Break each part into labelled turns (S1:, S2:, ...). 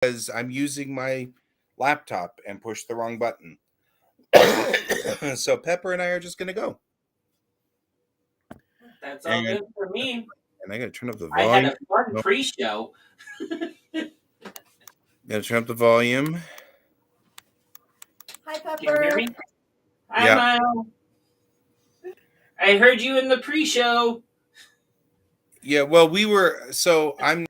S1: because I'm using my laptop and pushed the wrong button. So Pepper and I are just gonna go.
S2: That's all
S1: And,
S2: good for me.
S1: and I gotta turn up the
S2: I had
S1: volume.
S2: a fun
S1: No,
S2: pre-show.
S1: gotta turn up the volume.
S3: Hi,
S2: Can you hear
S3: Pepper.
S2: me? Hi,
S1: Yeah.
S2: Mile. I heard you in the pre-show.
S1: Yeah, well, we were. So I'm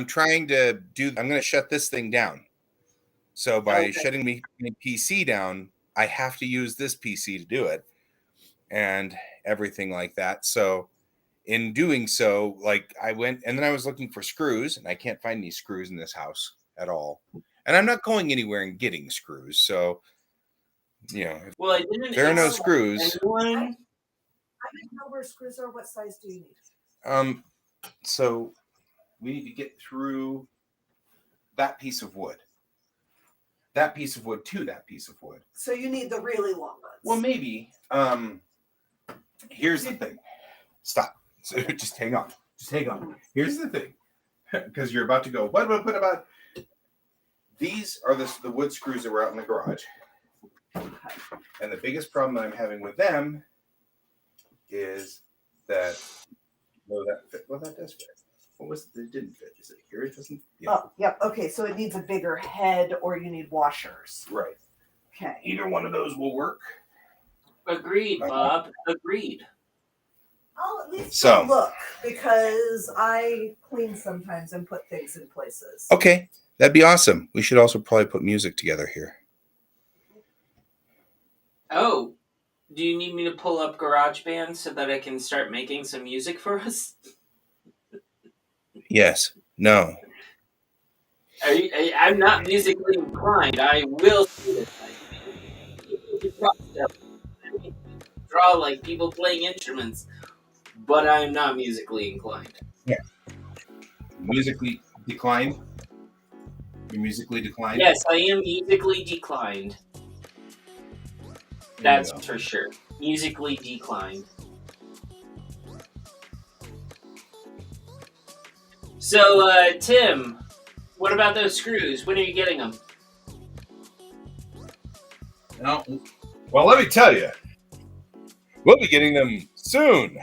S1: trying to do. I'm going to shut this thing down. So by
S2: Okay.
S1: shutting my PC down, I have to use this PC to do it, and everything like that. So in doing so, like I went and then I was looking for screws, and I can't find any screws in this house at all. And I'm not going anywhere and getting screws. So if
S2: Well, I didn't
S1: there are no
S2: ask
S1: screws.
S2: anyone.
S3: I didn't know where screws are. What size do you need?
S1: So we need to get through that piece of wood. That piece of wood to that piece of wood.
S3: So you need the really long ones.
S1: Well, maybe. Here's the thing. Stop. So just hang on. Just hang on. Here's the thing. Because you're about to go, what about? These are the wood screws that were out in the garage. And the biggest problem that I'm having with them is that, that fit. Well, that does fit. What was it that didn't fit? Is it here? It doesn't. Yeah.
S3: Oh, yep. Okay, so it needs a bigger head, or you need washers.
S1: Right.
S3: Okay.
S1: Either one of those will work.
S2: Agreed, Bob. Agreed.
S3: I'll at least look, because I clean sometimes and put things in places.
S1: Okay, that'd be awesome. We should also probably put music together here.
S2: Oh, do you need me to pull up GarageBand so that I can start making some music for us?
S1: Yes. No.
S2: I'm not musically inclined. I will see this. Draw like people playing instruments, but I'm not musically inclined.
S1: Yeah. Musically declined? You're musically declined?
S2: Yes, I am musically declined. That's for sure. Musically declined. So, Tim, what about those screws? When are you getting them?
S1: No. Well, let me tell you, we'll be getting them soon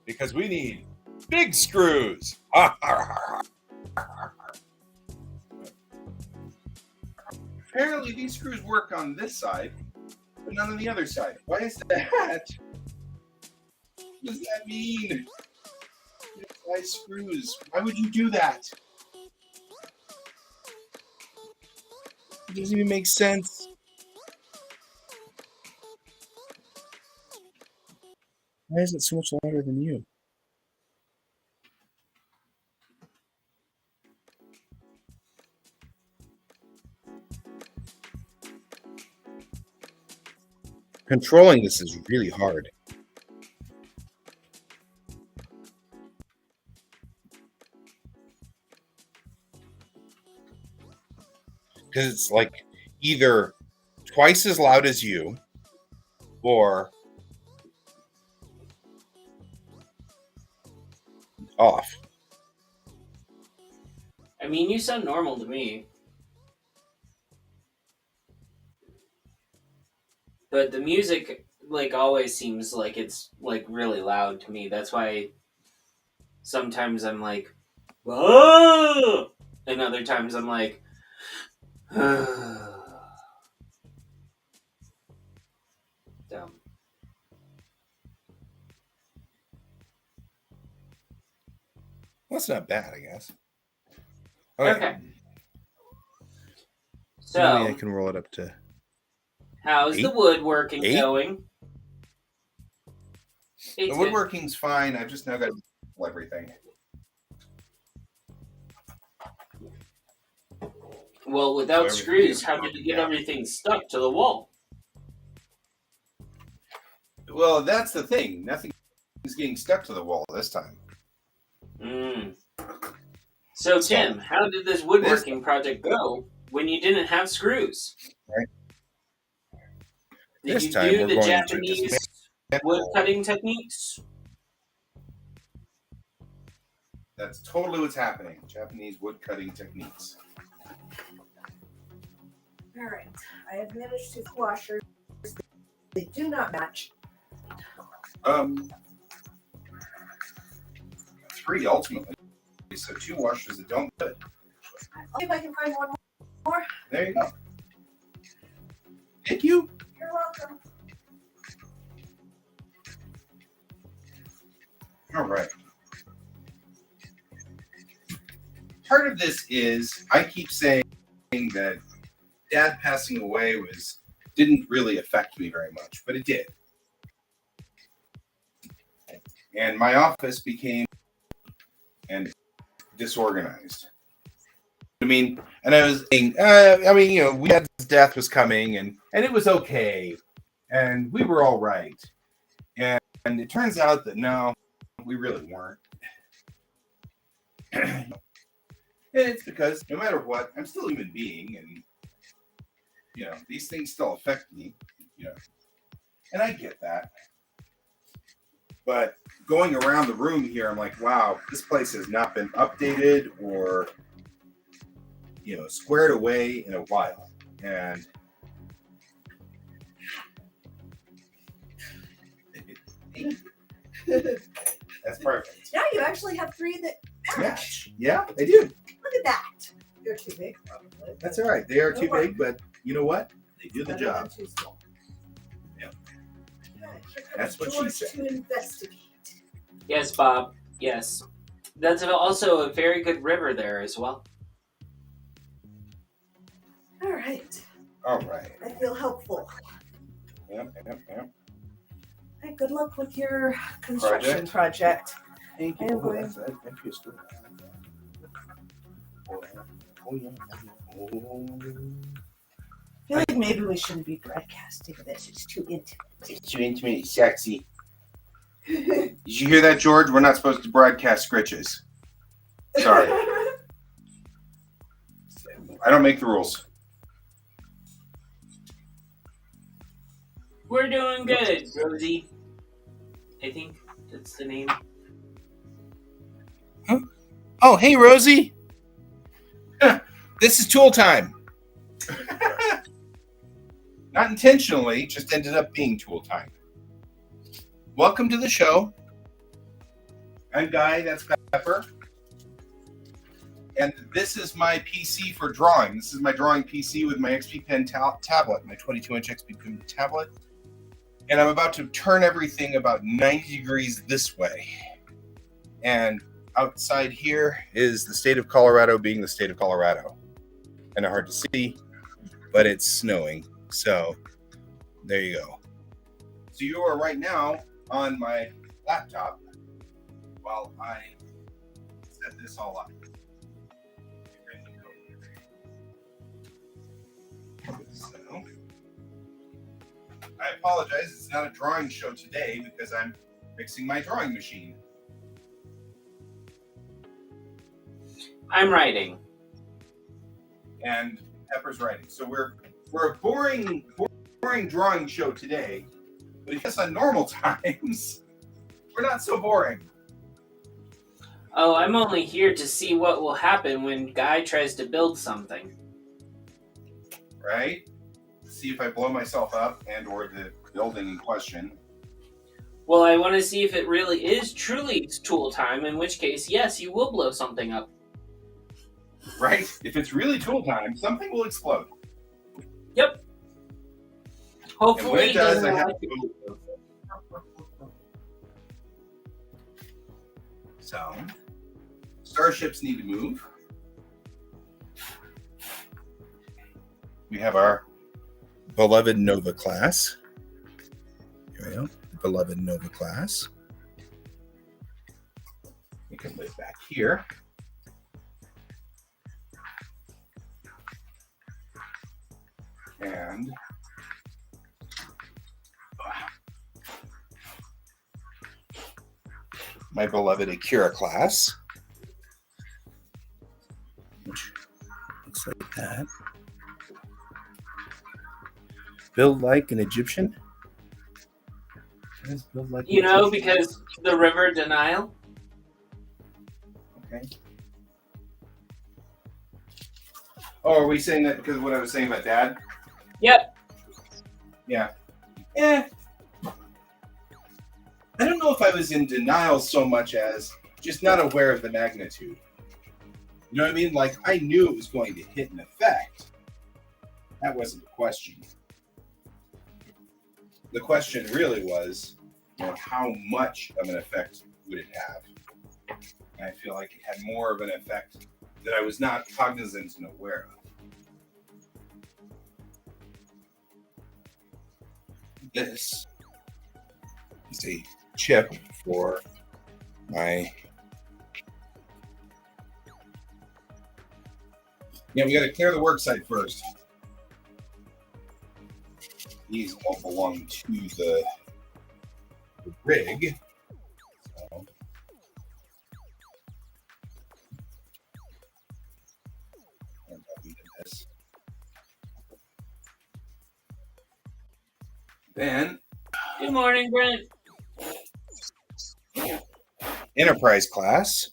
S1: because we need big screws. Apparently, these screws work on this side, but not on the other side. Why is that? What does that mean? Why screws? Why would you do that? It doesn't even make sense. Why is it so much louder than you? Controlling this is really hard. Because it's like either twice as loud as you or off.
S2: I mean, you sound normal to me. But the music, like, always seems like it's, like, really loud to me. That's why sometimes I'm like, "Whoa!" And other times I'm like, dumb.
S1: Well, that's not bad, I guess.
S2: Okay.
S1: So maybe I
S2: So,
S1: can roll it up to
S2: how's the
S1: 8?
S2: woodworking
S1: 8?
S2: going?
S1: The woodworking's fine. I've just now got to do everything.
S2: Well, without screws, how did you get everything stuck to the wall?
S1: Well, that's the thing. Nothing is getting stuck to the wall this time.
S2: So, Tim, how did this woodworking project go when you didn't have screws?
S1: Right.
S2: Did you do the Japanese wood cutting techniques?
S1: That's totally what's happening. Japanese wood cutting techniques.
S3: All right. I have managed to washers. They do not match.
S1: 3 ultimately. So 2 washers that don't fit.
S3: I'll see if I can find one more.
S1: There you go. Thank you.
S3: You're welcome.
S1: All right. Part of this is I keep saying that Dad passing away didn't really affect me very much, but it did. And my office became disorganized. I mean, and I was saying, we had his death was coming, and it was okay, and we were all right. And it turns out that no, we really weren't. And it's because no matter what, I'm still a human being, and these things still affect me, and I get that. But going around the room here, I'm like, wow, this place has not been updated or squared away in a while. And that's perfect.
S3: Now you actually have 3 that match.
S1: Yeah, they do.
S3: Look at that. They're too big, probably.
S1: That's all right. They are too big, but you know what? They do the job.
S3: Too small.
S1: Yeah.
S3: That's
S1: what she said.
S3: To investigate.
S2: Yes, Bob. Yes. That's also a very good river there as well.
S3: All right.
S1: All right.
S3: I feel helpful.
S1: Yep.
S3: Hey, good luck with your construction project.
S1: Thank you.
S3: I am going. I feel like maybe we shouldn't be broadcasting this. It's too intimate.
S1: It's too intimate. It's sexy. Did you hear that, George? We're not supposed to broadcast scritches. Sorry. I don't make the rules.
S2: We're doing good, Rosie. I think that's the name.
S1: Huh? Oh, hey, Rosie. This is tool time. Not intentionally, just ended up being tool time. Welcome to the show. I'm Guy, that's Pepper. And this is my PC for drawing. This is my drawing PC with my XP Pen tablet, my 22-inch XP Pen tablet. And I'm about to turn everything about 90 degrees this way. And outside here is the state of Colorado being the state of Colorado. Kind of hard to see, but it's snowing. So there you go. So you are right now on my laptop while I set this all up. So I apologize, it's not a drawing show today because I'm fixing my drawing machine.
S2: I'm writing.
S1: And Pepper's writing. So we're a boring drawing show today, but I guess on normal times, we're not so boring.
S2: Oh, I'm only here to see what will happen when Guy tries to build something.
S1: Right? See if I blow myself up and or the building in question.
S2: Well, I want to see if it really is truly tool time, in which case, yes, you will blow something up.
S1: Right? If it's really tool time, something will explode.
S2: Yep. Hopefully
S1: And when it does, I
S2: doesn't
S1: have
S2: like
S1: to... So, starships need to move. We have our beloved Nova class. Here we go. Beloved Nova class. We can live back here. And my beloved Akira class, which looks like that. Build like an Egyptian. Build like
S2: because the river denial.
S1: Okay. Oh, are we saying that because of what I was saying about Dad?
S2: Yep.
S1: Yeah. I don't know if I was in denial so much as just not aware of the magnitude. You know what I mean? Like, I knew it was going to hit an effect. That wasn't the question. The question really was, how much of an effect would it have? And I feel like it had more of an effect that I was not cognizant and aware of. This is a chip for my... Yeah, we got to clear the work site first. These won't belong to the rig. So. This. Then.
S2: Good morning, Brent.
S1: Enterprise class.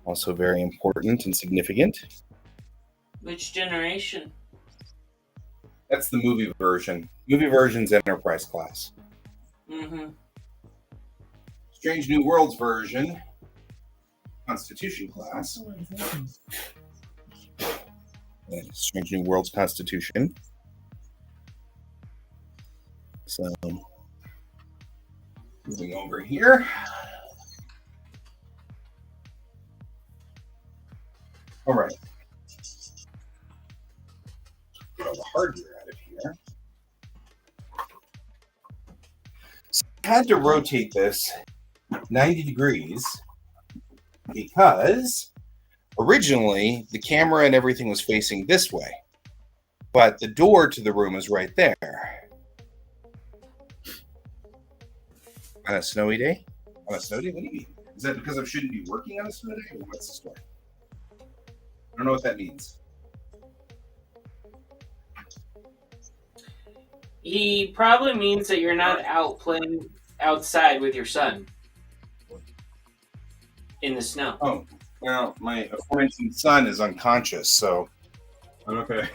S1: Also very important and significant.
S2: Which generation?
S1: That's the movie version. Movie version's Enterprise class.
S2: Mm-hmm.
S1: Strange New Worlds version, Constitution class. Strange New Worlds Constitution. So, moving over here. All right. Get all the hardware out of here. So I had to rotate this 90 degrees because originally the camera and everything was facing this way, but the door to the room is right there. On a snowy day? On a snow day? What do you mean? Is that because I shouldn't be working on a snow day? Or what's the story? I don't know what that means.
S2: He probably means that you're not out playing outside with your son in the snow.
S1: Oh, well, my aforementioned son is unconscious, so I'm okay.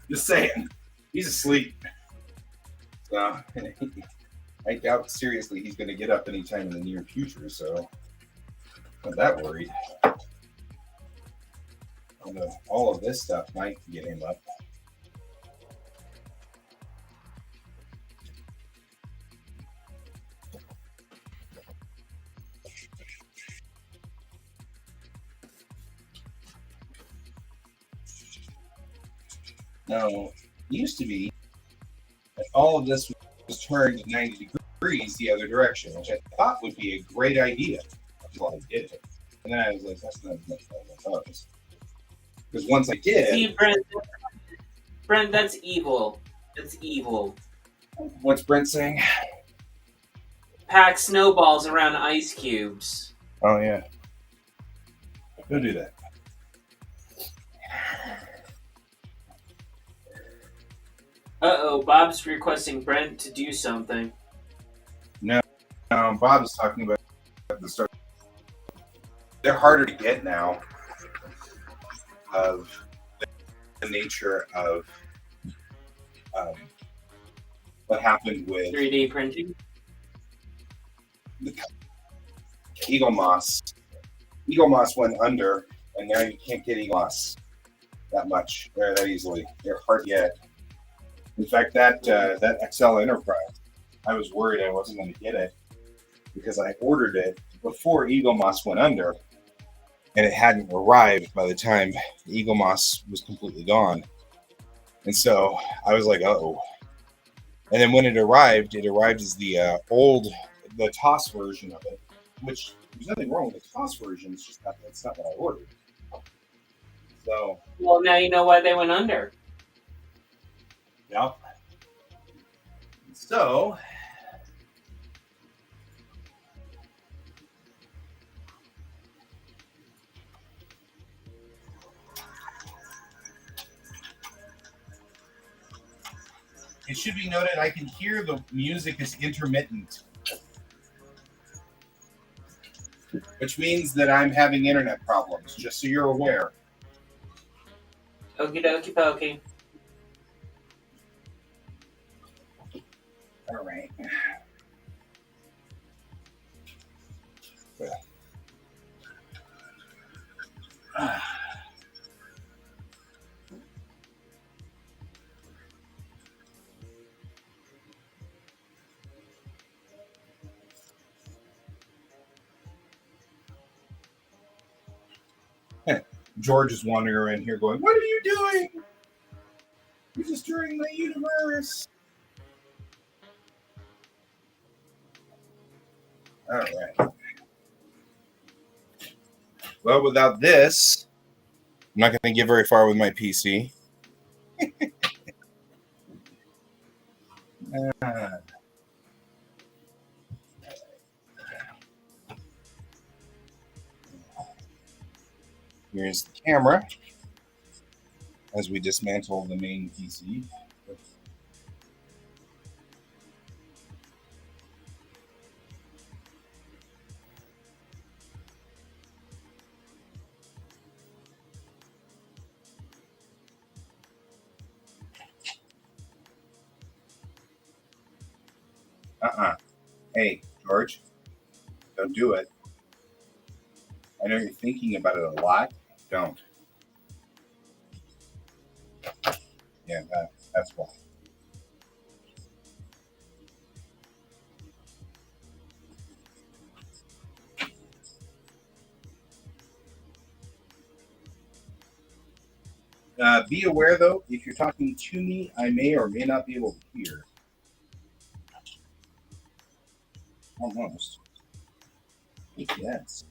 S1: Just saying, he's asleep. So I doubt seriously he's going to get up anytime in the near future, so I'm not that worried. Although all of this stuff might get him up. Now, it used to be that all of this was turned 90 degrees the other direction, which I thought would be a great idea until I did it. And then I was like, that's not as much fun as I thought it was. Because once I did...
S2: See, Brent, that's evil. That's evil.
S1: What's Brent saying?
S2: Pack snowballs around ice cubes.
S1: Oh, yeah. Go do that.
S2: Uh-oh, Bob's requesting Brent to do something.
S1: No, Bob is talking about the start. They're harder to get now of the nature of what happened with
S2: 3D printing?
S1: the Eagle Moss. Eagle Moss went under, and now you can't get Eagle Moss that much, or that easily. They're hard to get. In fact, that XL Enterprise, I was worried I wasn't going to get it because I ordered it before Eagle Moss went under, and it hadn't arrived by the time Eagle Moss was completely gone. And so I was like, uh-oh. And then when it arrived as the TOS version of it, which there's nothing wrong with the TOS version. It's just that's not what I ordered. So.
S2: Well, now you know why they went under.
S1: Yeah. So. It should be noted I can hear the music is intermittent. which means that I'm having internet problems, just so you're aware.
S2: Okie dokie pokey.
S1: All right. Well. George is wandering around here going, "What are you doing? You're destroying my universe." All right. Well, without this, I'm not going to get very far with my PC. Here's the camera as we dismantle the main PC. Hey, George, don't do it. I know you're thinking about it a lot. Don't. Yeah, that's why. Be aware, though, if you're talking to me, I may or may not be able to hear. Almost. Yes.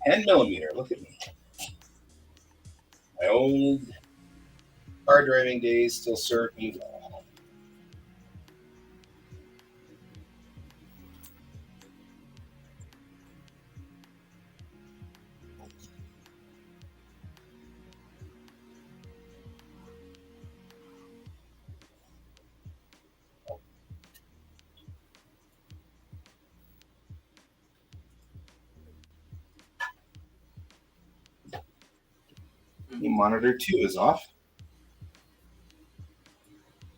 S1: 10mm. Look at me. My old car driving days still serve me well. The monitor 2 is off.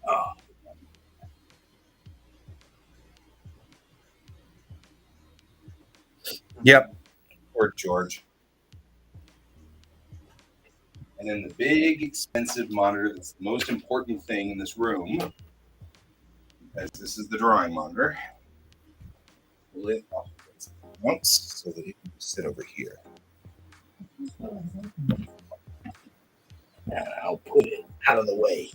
S1: Oh. Yep. Poor George. And then the big, expensive monitor that's the most important thing in this room, because this is the drawing monitor. Pull it off once so that it can sit over here. And I'll put it out of the way.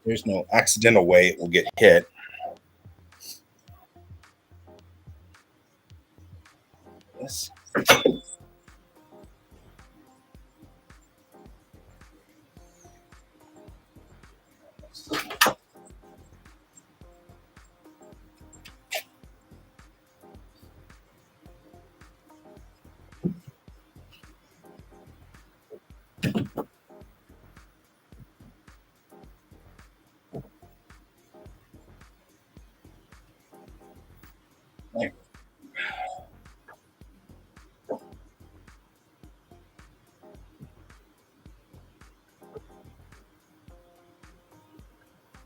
S1: There's no accidental way it will get hit. Yes.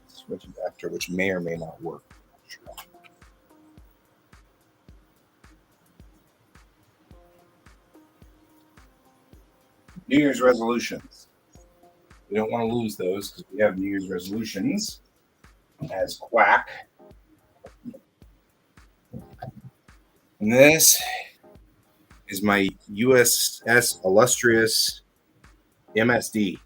S1: Switch adapter, which may or may not work. New Year's resolutions. We don't want to lose those because we have New Year's resolutions as QuaCk. And this is my USS Illustrious MSD.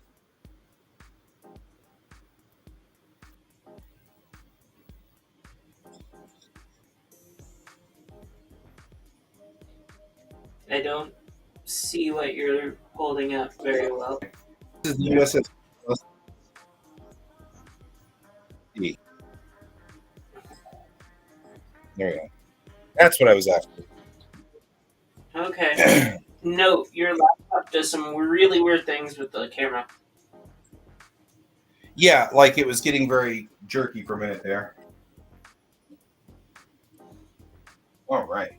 S2: I don't see what you're holding up very well.
S1: This is the USS MSD. There we go. That's what I was after.
S2: Okay. No, your laptop does some really weird things with the camera.
S1: Yeah, like it was getting very jerky for a minute there. All right.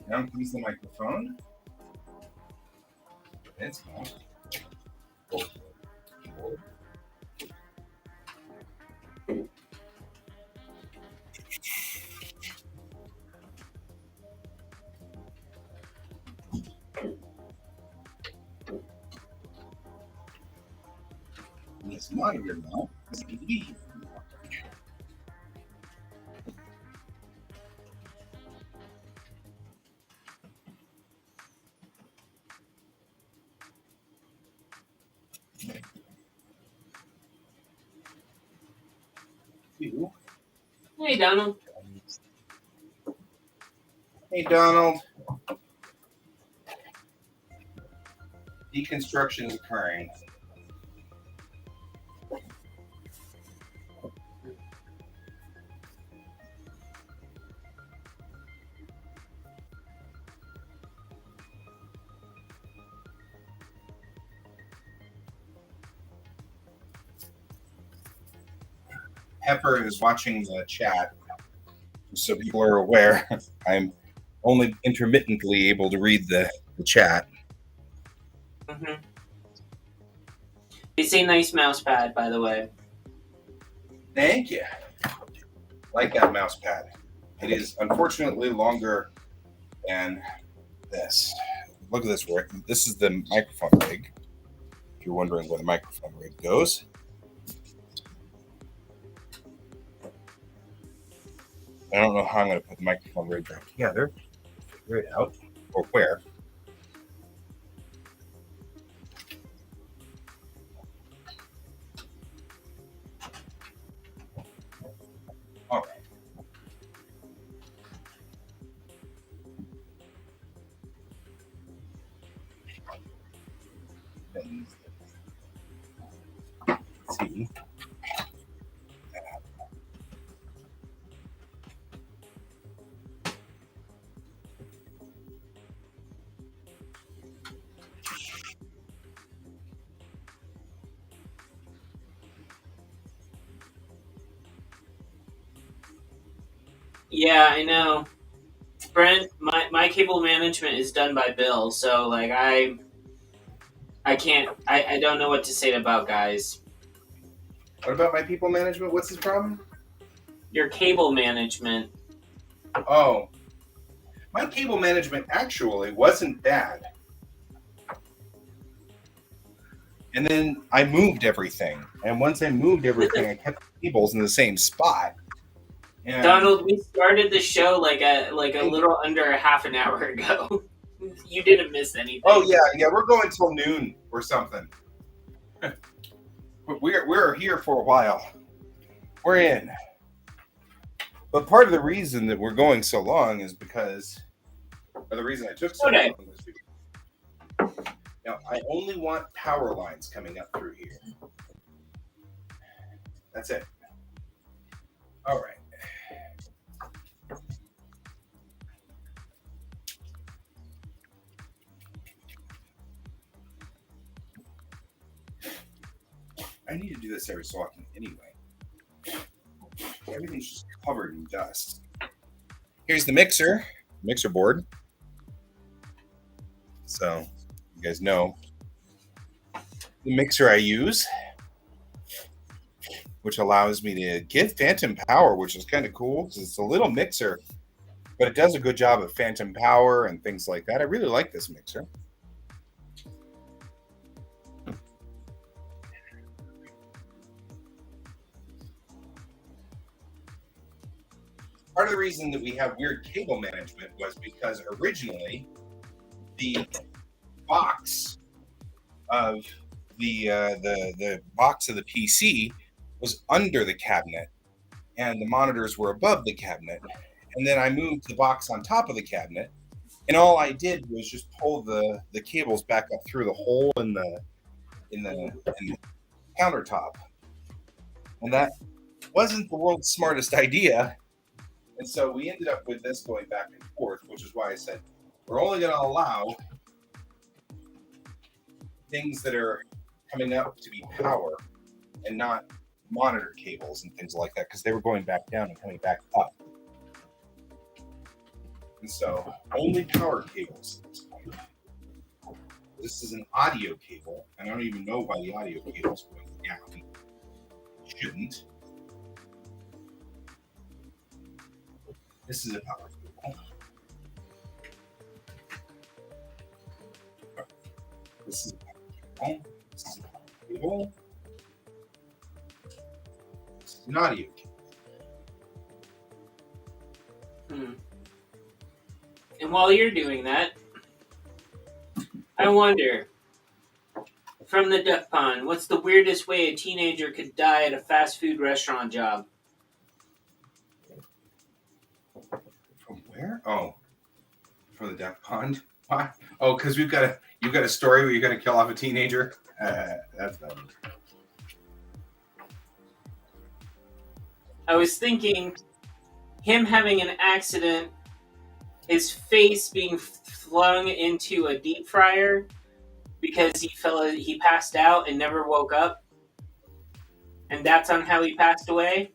S1: Now comes the microphone. It's not. It's monitor now.
S2: Hey, Donald.
S1: Hey, Donald. Deconstruction is occurring. Pepper is watching the chat, so people are aware. I'm only intermittently able to read the chat.
S2: Mm-hmm. It's a nice mouse pad, by the way.
S1: Thank you. Like that mouse pad. It is unfortunately longer than this. Look at this rig. This is the microphone rig. If you're wondering where the microphone rig goes. I don't know how I'm going to put the microphone rig back together. Figure it out. Or where. All right. Then, let's see.
S2: Yeah, I know. Brent, my cable management is done by Bill, so like I can't I don't know what to say about guys.
S1: What about my people management? What's his problem?
S2: Your cable management.
S1: Oh. My cable management actually wasn't bad. And then I moved everything. And once I moved everything, I kept the cables in the same spot. And
S2: Donald, we started the show like a little under a half an hour ago. You didn't miss anything.
S1: oh yeah, we're going till noon or something. we're here for a while. We're in. But part of the reason that we're going so long is because, or the reason I took so long was because, now I only want power lines coming up through here. That's it. All right. I need to do this every so often anyway. Everything's just covered in dust. Here's the mixer board. So you guys know the mixer I use, which allows me to give phantom power, which is kind of cool because it's a little mixer, but it does a good job of phantom power and things like that. I really like this mixer. Part of the reason that we have weird cable management was because originally the box of the box of the PC was under the cabinet, and the monitors were above the cabinet. And then I moved the box on top of the cabinet, and all I did was just pull the cables back up through the hole in the countertop. And that wasn't the world's smartest idea. And so we ended up with this going back and forth, which is why I said we're only going to allow things that are coming up to be power and not monitor cables and things like that, because they were going back down and coming back up. And so only power cables. This is an audio cable. I don't even know why the audio cable is going down. It shouldn't. This is a power cable. This is a power cable. This is a power cable. This is an audio cable.
S2: And while you're doing that, I wonder, from the duck pond, what's the weirdest way a teenager could die at a fast food restaurant job?
S1: From where? Oh, from the duck pond. Why? Oh, because you've got a story where you're going to kill off a teenager. That's bad.
S2: I was thinking him having an accident, his face being flung into a deep fryer because he passed out and never woke up, and that's on how he passed away.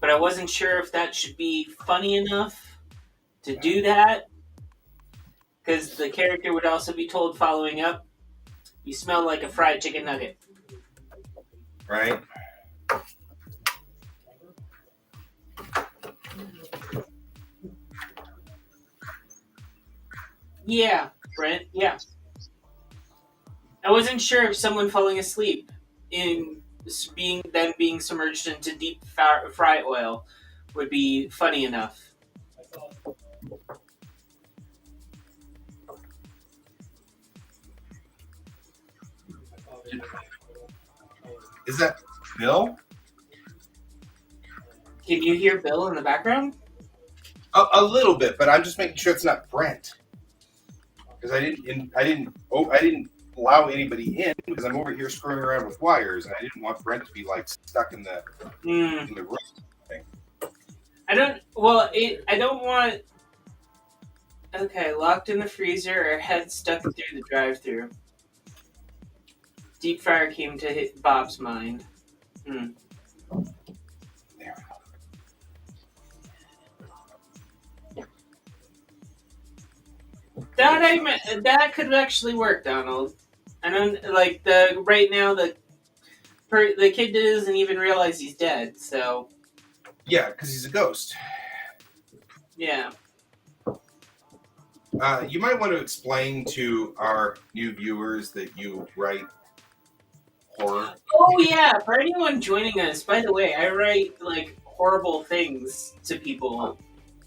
S2: But I wasn't sure if that should be funny enough to do that, because the character would also be told following up, "You smell like a fried chicken nugget."
S1: Right?
S2: Yeah, Brent, yeah. I wasn't sure if someone falling asleep in being submerged into deep fry oil would be funny enough.
S1: Is that Bill?
S2: Can you hear Bill in the background?
S1: A little bit, but I'm just making sure it's not Brent. Because I didn't allow anybody in because I'm over here screwing around with wires, and I didn't want Brent to be like stuck in the room thing.
S2: I don't want. Okay, locked in the freezer or head stuck through the drive-thru. Deep fryer came to hit Bob's mind.
S1: There.
S2: That could actually work, Donald. I don't like right now the kid doesn't even realize he's dead. So
S1: Yeah, because he's a ghost.
S2: yeah.
S1: You might want to explain to our new viewers that you write horror.
S2: Oh yeah, for anyone joining us, by the way, I write like horrible things to people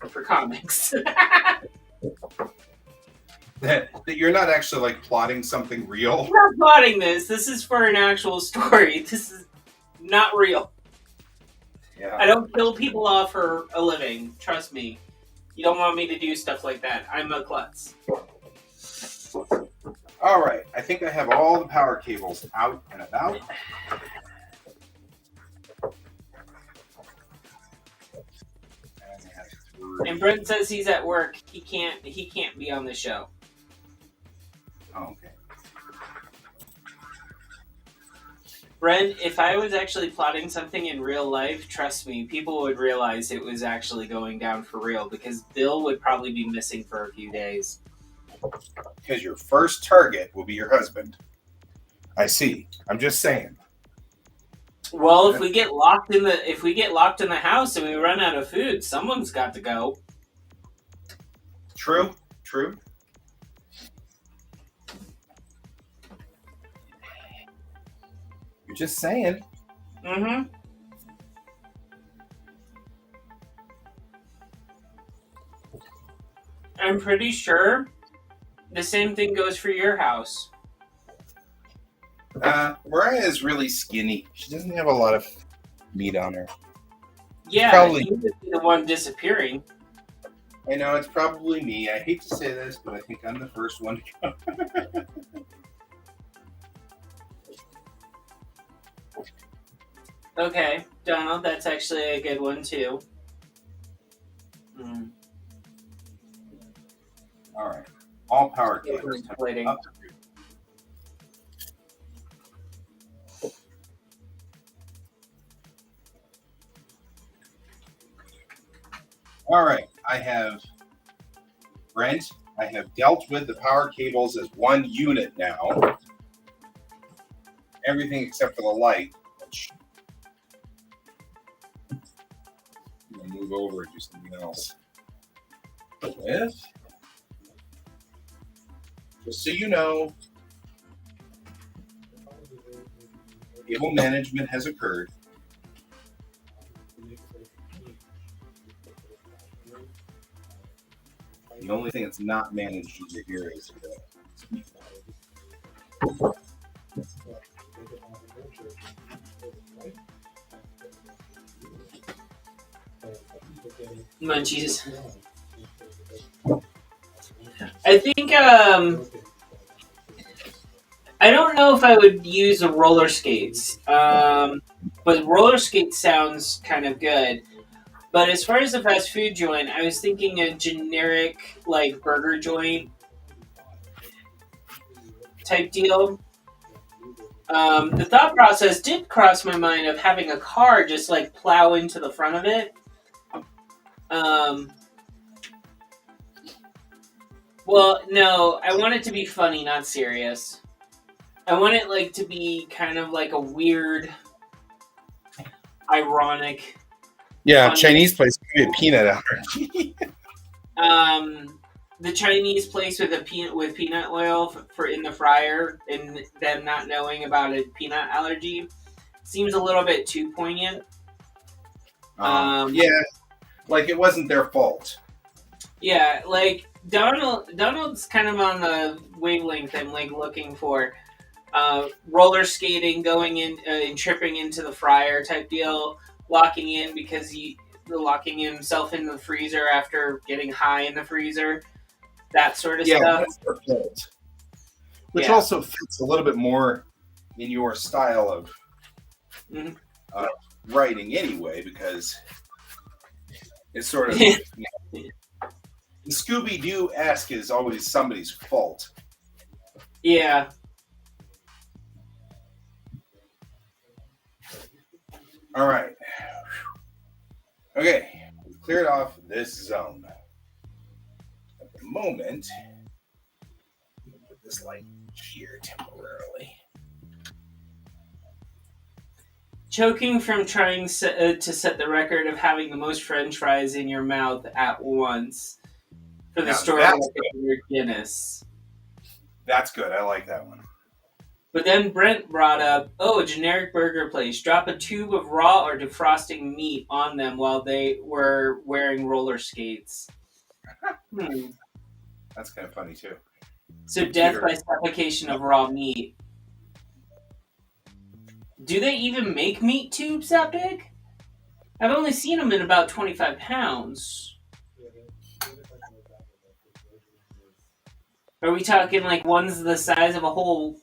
S2: for comics.
S1: That you're not actually like plotting something real.
S2: I'm not plotting this. This is for an actual story. This is not real.
S1: Yeah.
S2: I don't kill people off for a living. Trust me. You don't want me to do stuff like that. I'm a klutz.
S1: All right. I think I have all the power cables out and about.
S2: And Brent says he's at work. He can't be on the show.
S1: Oh, okay.
S2: Brent, if I was actually plotting something in real life, trust me, people would realize it was actually going down for real because Bill would probably be missing for a few days.
S1: Because your first target will be your husband. I see. I'm just saying.
S2: Well, if we get locked in the house and we run out of food, someone's got to go.
S1: True. You're just saying.
S2: Mm-hmm. I'm pretty sure the same thing goes for your house.
S1: Mariah is really skinny. She doesn't have a lot of meat on her.
S2: Yeah,
S1: Probably.
S2: you would be the one disappearing.
S1: I know it's probably me. I hate to say this, but I think I'm the first one to go.
S2: Okay, Donald, that's actually a good one too. Mm.
S1: All right. All power cables.
S2: Contemplating.
S1: All right. I have Brent. I have dealt with the power cables as one unit now. Everything except for the light. Which I'm going to move over and do something else. With, just so you know, cable management has occurred. The only thing that's not managed over here is
S2: Munchies. I think I don't know if I would use the roller skates, but roller skates sounds kind of good. But as far as the fast food joint, I was thinking a generic like burger joint type deal. The thought process did cross my mind of having a car just like plow into the front of it. Well, no, I want it to be funny, not serious. I want it like to be kind of like a weird, ironic.
S1: yeah,
S2: funny.
S1: Chinese place could be a peanut allergy.
S2: The Chinese place with peanut oil for in the fryer, and them not knowing about a peanut allergy seems a little bit too poignant.
S1: Yeah, like it wasn't their fault.
S2: Yeah, like Donald's kind of on the wavelength I'm like looking for. Roller skating, going in and tripping into the fryer type deal, locking in because locking himself in the freezer after getting high in the freezer, that sort of stuff.
S1: That's their fault. Which also fits a little bit more in your style of writing anyway, because it's sort of Scooby-Doo-esque is always somebody's fault.
S2: Yeah.
S1: All right. Okay. We've cleared off this zone. At the moment, put this light here temporarily.
S2: Choking from trying to set the record of having the most French fries in your mouth at once for the story of Guinness.
S1: That's good. I like that one.
S2: But then Brent brought up, a generic burger place. Drop a tube of raw or defrosting meat on them while they were wearing roller skates.
S1: That's kind of funny, too.
S2: So death by suffocation of raw meat. Do they even make meat tubes that big? I've only seen them in about 25 pounds. Are we talking like one's the size of a whole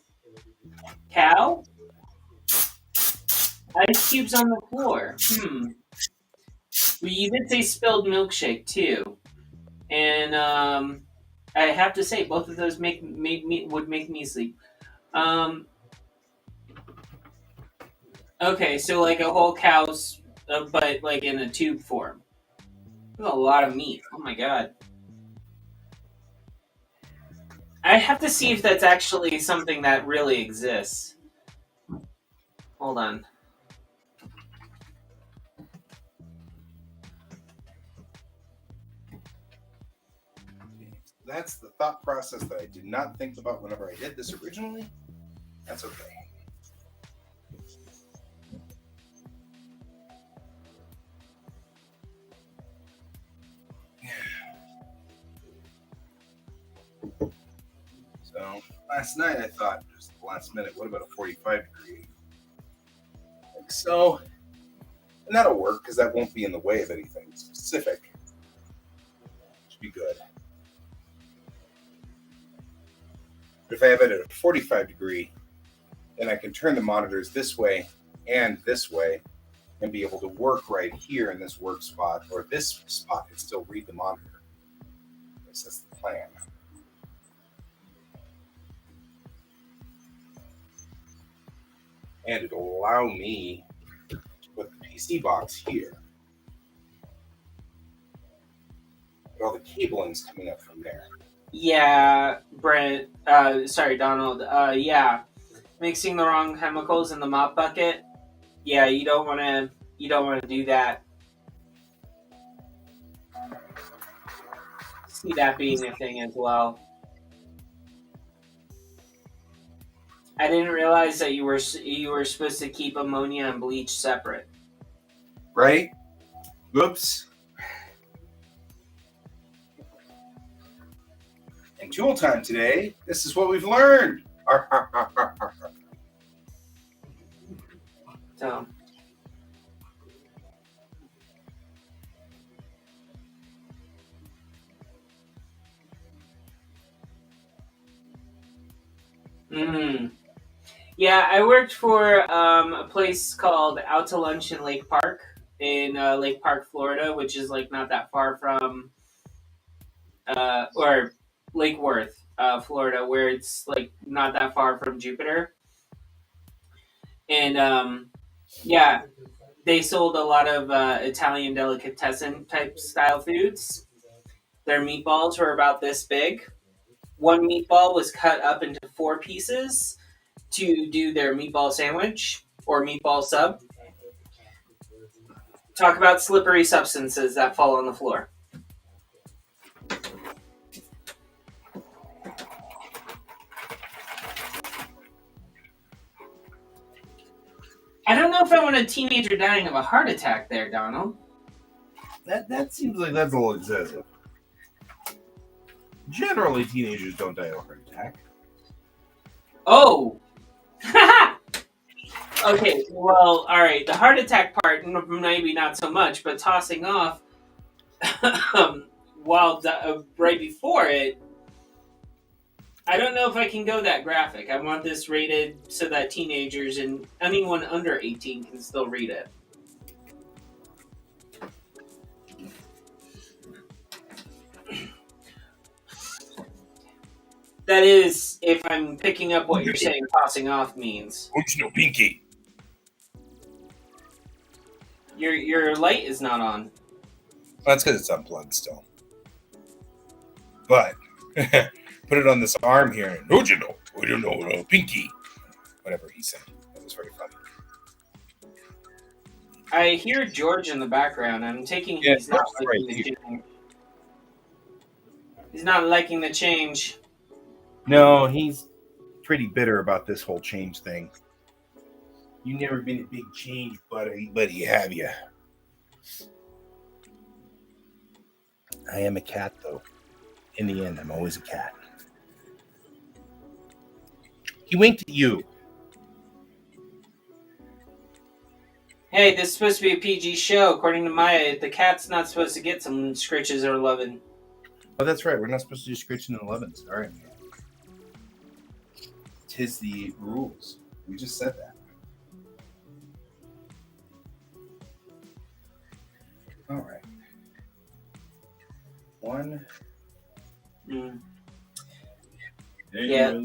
S2: cow? Ice cubes on the floor. Well, you did say spilled milkshake too, and I have to say both of those would make me sleep. Okay, so like a whole cow's, but like in a tube form. That's a lot of meat. Oh my god. I have to see if that's actually something that really exists. Hold on.
S1: That's the thought process that I did not think about whenever I did this originally. That's okay. So last night I thought, just the last minute, what about a 45 degree? Like so. And that'll work because that won't be in the way of anything specific. Should be good. But if I have it at a 45 degree, then I can turn the monitors this way and this way and be able to work right here in this work spot, or this spot and still read the monitor. This is the plan. And it'll allow me to put the PC box here. But all the cabling's coming up from there.
S2: Yeah, Brent. Sorry, Donald. Yeah, mixing the wrong chemicals in the mop bucket. Yeah, you don't want to. You don't want to do that. See that being a thing as well. I didn't realize that you were supposed to keep ammonia and bleach separate.
S1: Right? Whoops. In tool time today, this is what we've learned.
S2: So. Yeah, I worked for a place called Out to Lunch in Lake Park, Florida, which is like not that far from, or Lake Worth, Florida, where it's like not that far from Jupiter. And yeah, they sold a lot of Italian delicatessen type style foods. Their meatballs were about this big. One meatball was cut up into 4 pieces to do their meatball sandwich or meatball sub. Talk about slippery substances that fall on the floor. I don't know if I want a teenager dying of a heart attack there, Donald.
S1: That seems like that's a little excessive. Generally, teenagers don't die of a heart attack.
S2: Oh! Okay, well, alright. The heart attack part, maybe not so much, but tossing off right before it, I don't know if I can go that graphic. I want this rated so that teenagers and anyone under 18 can still read it. That is, if I'm picking up what you're saying tossing off means.
S1: Original pinky.
S2: Your light is not on.
S1: Well, that's because it's unplugged still. But put it on this arm here. Original pinky. Whatever he said. That was very funny.
S2: I hear George in the background. I'm taking he's not liking the change. He's not liking the change.
S1: No, he's pretty bitter about this whole change thing. You never been a big change, buddy, have you? I am a cat, though. In the end, I'm always a cat. He winked at you.
S2: Hey, this is supposed to be a PG show. According to Maya, the cat's not supposed to get some scritches or loving.
S1: Oh, that's right. We're not supposed to do scritching and 11s. All right. Tis the rules. We just said that. All right. 1.
S2: Yeah.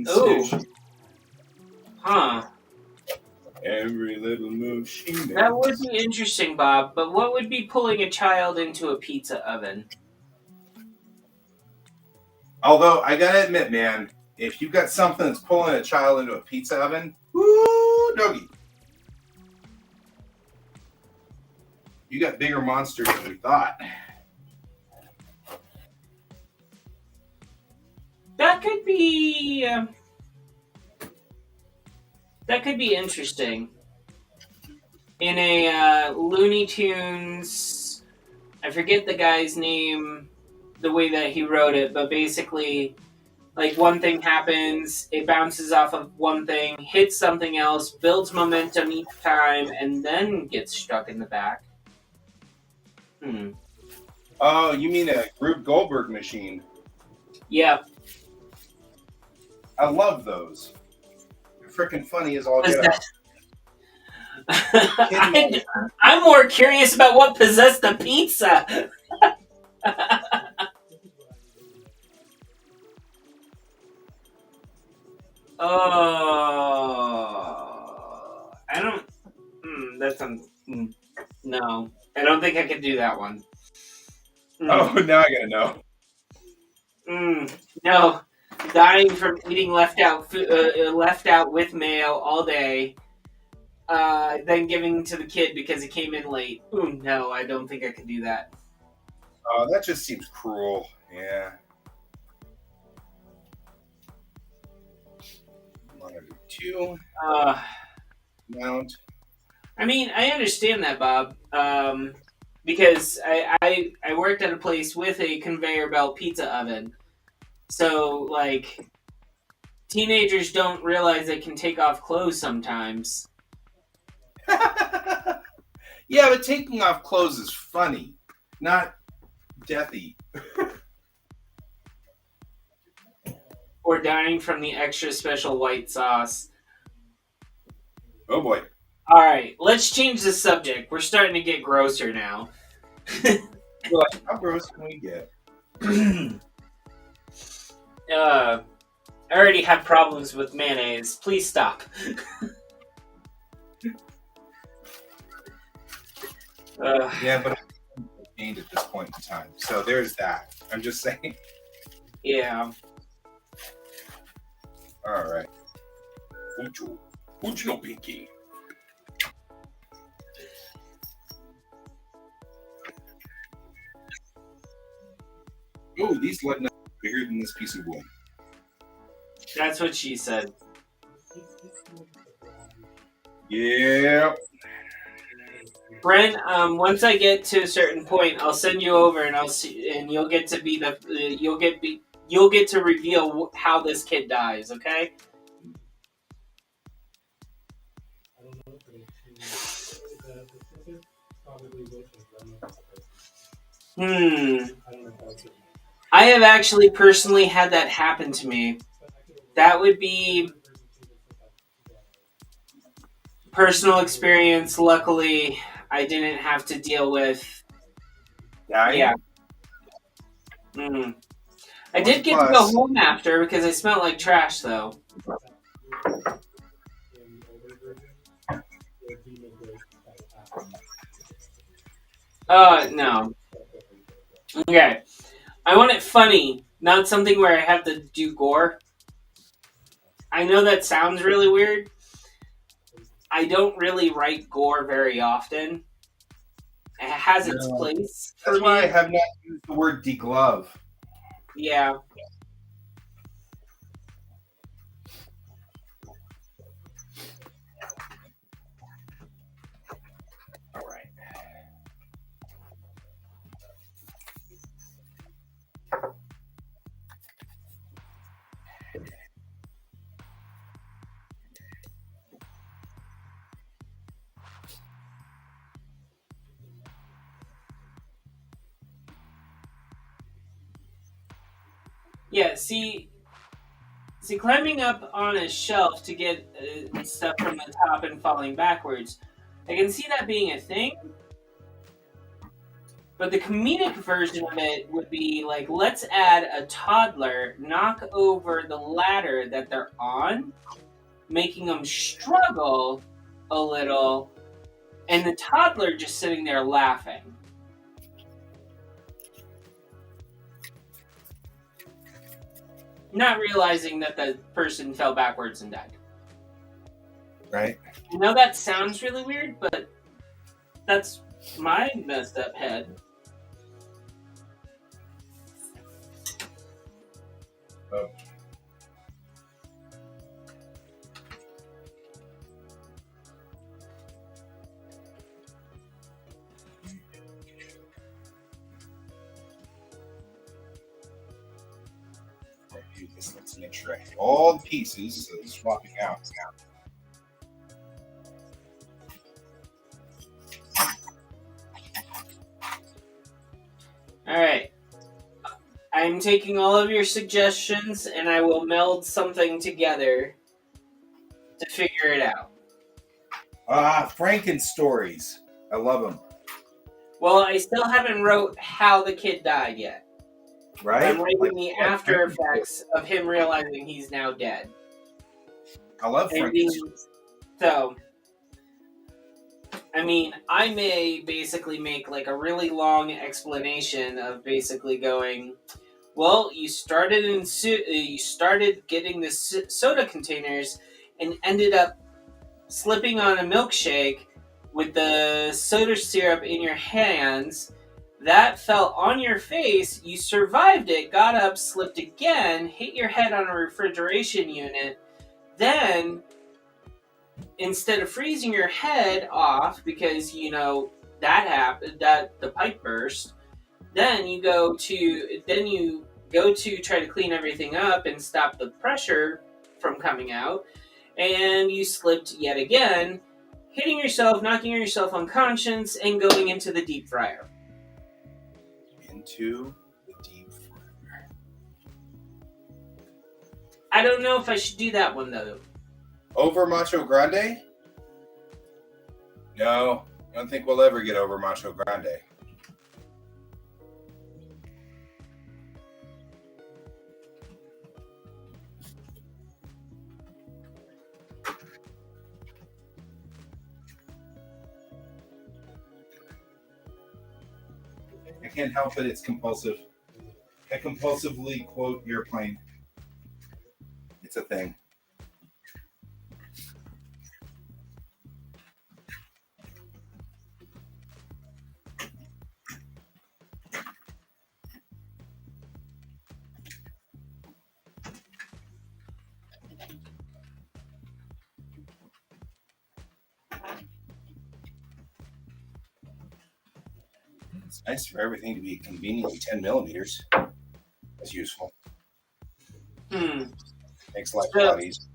S2: Oh. Huh.
S1: Every little move she makes.
S2: That would be interesting, Bob, but what would be pulling a child into a pizza oven?
S1: Although, I gotta admit, man, if you've got something that's pulling a child into a pizza oven, woo, doggy. You got bigger monsters than we thought.
S2: That could be interesting. In a Looney Tunes, I forget the guy's name, the way that he wrote it, but basically Like one thing happens, it bounces off of one thing, hits something else, builds momentum each time, and then gets struck in the back.
S1: Oh, you mean a Rube Goldberg machine?
S2: Yeah.
S1: I love those. They're freaking funny as all get out.
S2: I'm more curious about what possessed the pizza. Oh, I don't. That's no. I don't think I could do that one.
S1: Oh, now I gotta know.
S2: No, dying from eating left out with mayo all day, then giving to the kid because he came in late. Ooh, no, I don't think I could do that.
S1: Oh, that just seems cruel. Yeah. Two. Mount.
S2: I mean, I understand that, Bob. Because I worked at a place with a conveyor belt pizza oven. So, like, teenagers don't realize they can take off clothes sometimes.
S1: Yeah, but taking off clothes is funny, not deathy.
S2: Or dying from the extra special white sauce.
S1: Oh boy.
S2: Alright, let's change the subject. We're starting to get grosser now.
S1: How gross can we get?
S2: I already have problems with mayonnaise. Please stop.
S1: Yeah, but I'm gained at this point in time. So there's that. I'm just saying.
S2: Yeah.
S1: All right. Ucho Pinky. Oh, these lead nuts are bigger than this piece of wood.
S2: That's what she said.
S1: Yeah.
S2: Brent, once I get to a certain point, I'll send you over, and I'll see, and you'll get to be the you'll get to reveal how this kid dies. Okay? I have actually personally had that happen to me. That would be personal experience. Luckily, I didn't have to deal with.
S1: Dying?
S2: Yeah. I did get to go home after because I smelled like trash, though. No. Okay. I want it funny, not something where I have to do gore. I know that sounds really weird. I don't really write gore very often. It has its place.
S1: That's why I have not used the word deglove.
S2: Yeah.
S1: All right.
S2: Yeah, see, climbing up on a shelf to get stuff from the top and falling backwards, I can see that being a thing. But the comedic version of it would be like, let's add a toddler knock over the ladder that they're on, making them struggle a little, and the toddler just sitting there laughing. Not realizing that the person fell backwards and died.
S1: Right.
S2: I know that sounds really weird, but that's my messed up head.
S1: Oh. do this. Let's make sure I have all the pieces. So swapping out now.
S2: All right. I'm taking all of your suggestions and I will meld something together to figure it out.
S1: Franken stories. I love them.
S2: Well, I still haven't wrote how the kid died yet.
S1: Right?
S2: I'm writing
S1: Like,
S2: the after effects of him realizing he's now dead.
S1: I love Franken stories.
S2: So, I mean, I may basically make like a really long explanation of basically going, well, you started getting the soda containers and ended up slipping on a milkshake with the soda syrup in your hands. That fell on your face. You survived it, got up, slipped again, hit your head on a refrigeration unit. Then, instead of freezing your head off because that happened, that the pipe burst, then you go to try to clean everything up and stop the pressure from coming out, and you slipped yet again, hitting yourself, knocking yourself unconscious, and going into the deep fryer.
S1: Into the deep fryer.
S2: I don't know if I should do that one though.
S1: Over Macho Grande? No, I don't think we'll ever get over Macho Grande. I can't help it, it's compulsive. I compulsively quote Airplane. It's a thing. It's nice for everything to be conveniently 10 millimeters. That's useful. Makes life a lot easier.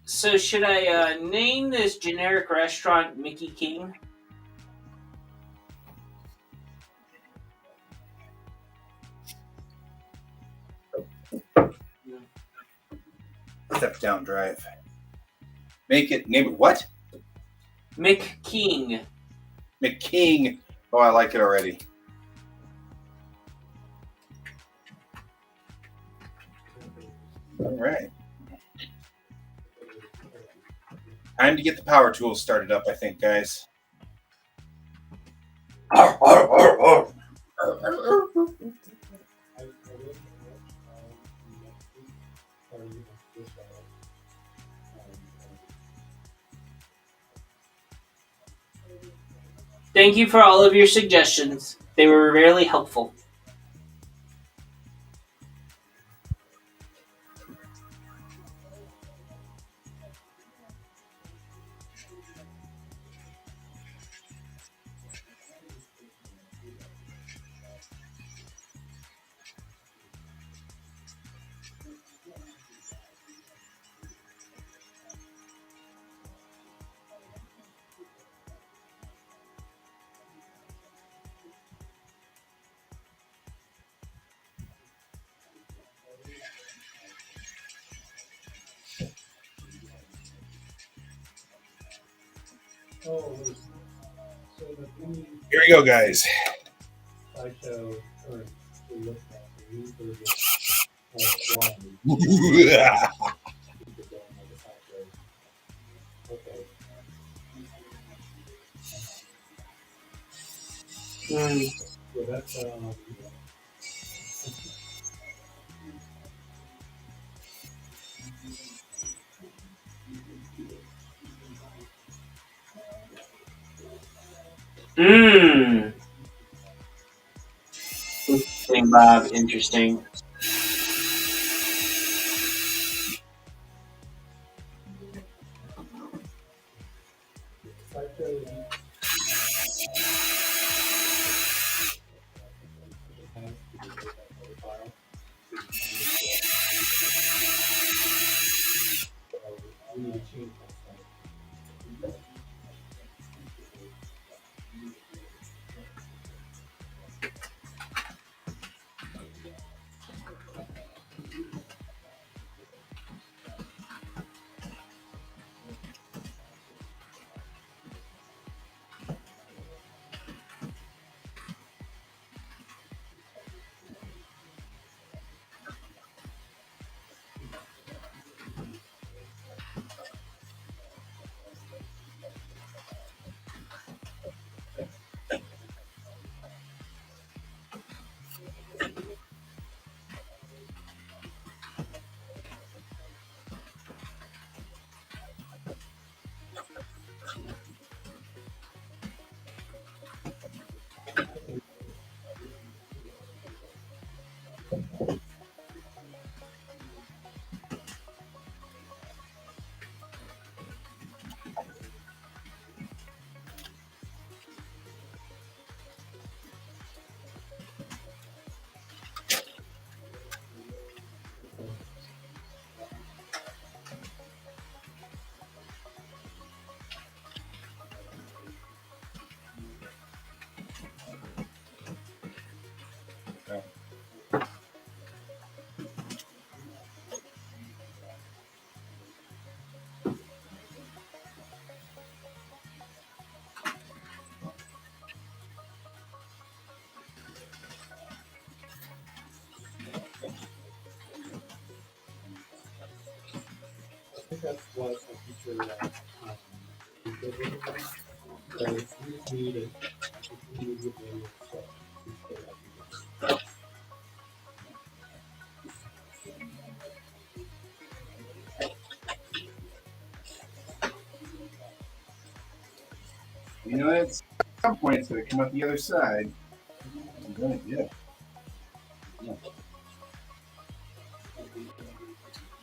S2: So should I name this generic restaurant Mickey King?
S1: Step down drive. Name it what?
S2: McKing.
S1: McKing. Oh, I like it already. All right. Time to get the power tools started up, I think, guys.
S2: Thank you for all of your suggestions. They were really helpful.
S1: Here we go, guys.
S2: Interesting, Bob. Interesting.
S1: You know, at some point it's going to come out the other side. Yeah.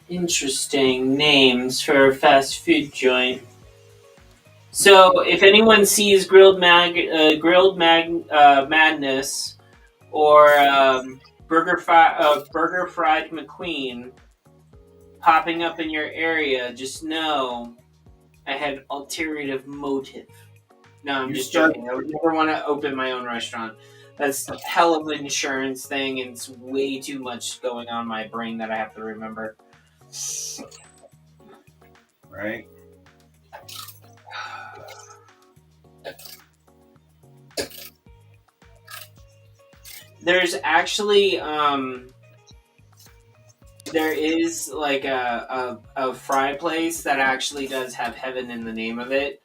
S2: Interesting names for a fast food joint. So, if anyone sees Madness or Burger Fried McQueen popping up in your area, just know I had ulterior motive. No, I'm just joking. I would never want to open my own restaurant. That's a hell of an insurance thing, and it's way too much going on in my brain that I have to remember.
S1: Right.
S2: There's actually there is like a fry place that actually does have heaven in the name of it.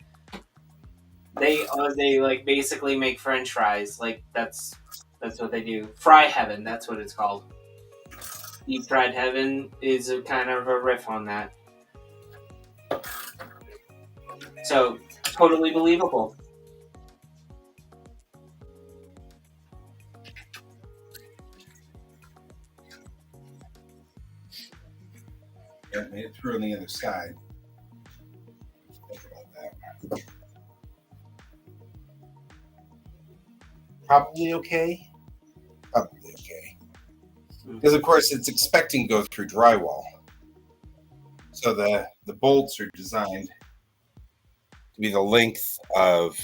S2: They like basically make French fries. Like that's what they do. Fry Heaven, that's what it's called. Deep Fried Heaven is a kind of a riff on that. So totally believable.
S1: Yeah, made it through on the other side. Think about that. Probably okay. Probably okay. Because of course it's expecting to go through drywall. So the bolts are designed to be the length of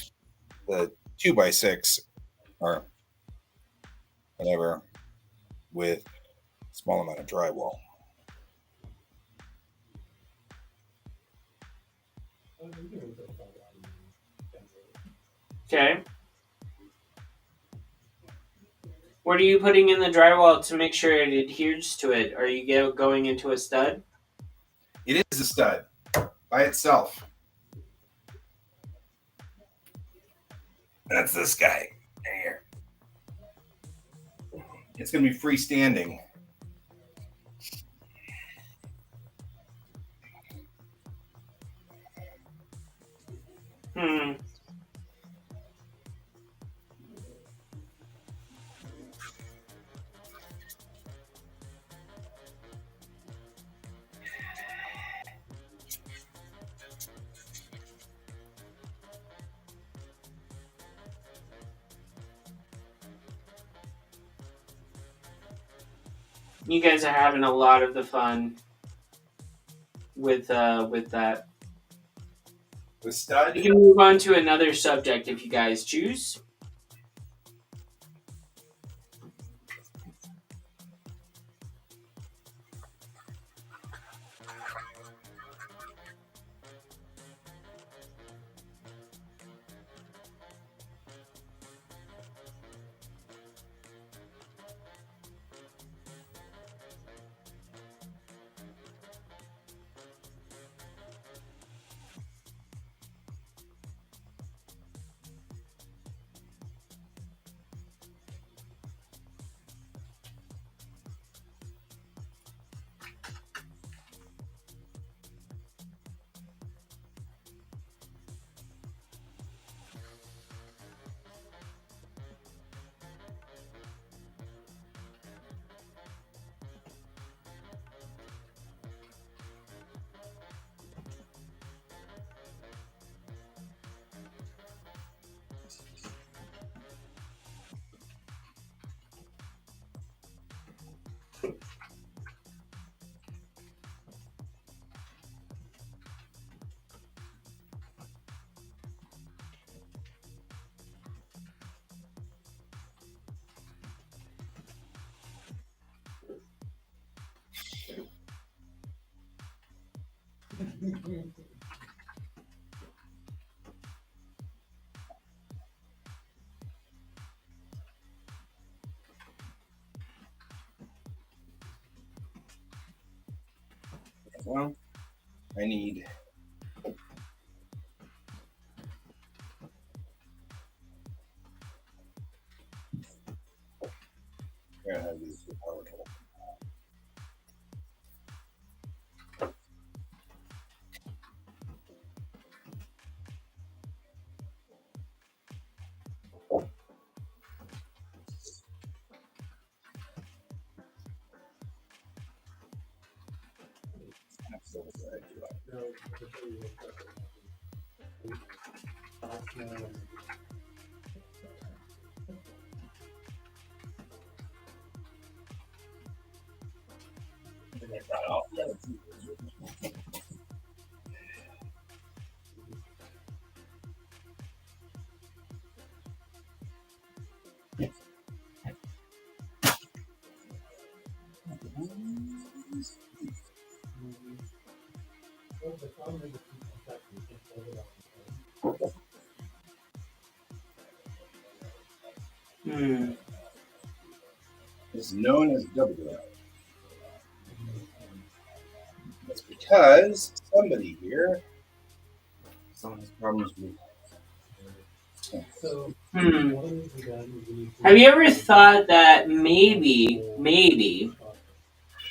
S1: the 2x6 or whatever with a small amount of drywall.
S2: Okay. What are you putting in the drywall to make sure it adheres to it? Are you going into a stud?
S1: It is a stud by itself. That's this guy right here. It's going to be freestanding.
S2: You guys are having a lot of the fun with that.
S1: The stud.
S2: We can move on to another subject if you guys choose.
S1: Well, I need. Yeah, I have these power tools. That's what I do.
S2: Hmm.
S1: Is known as W. That's because somebody here. Someone has problems with.
S2: Hmm. Have you ever thought that maybe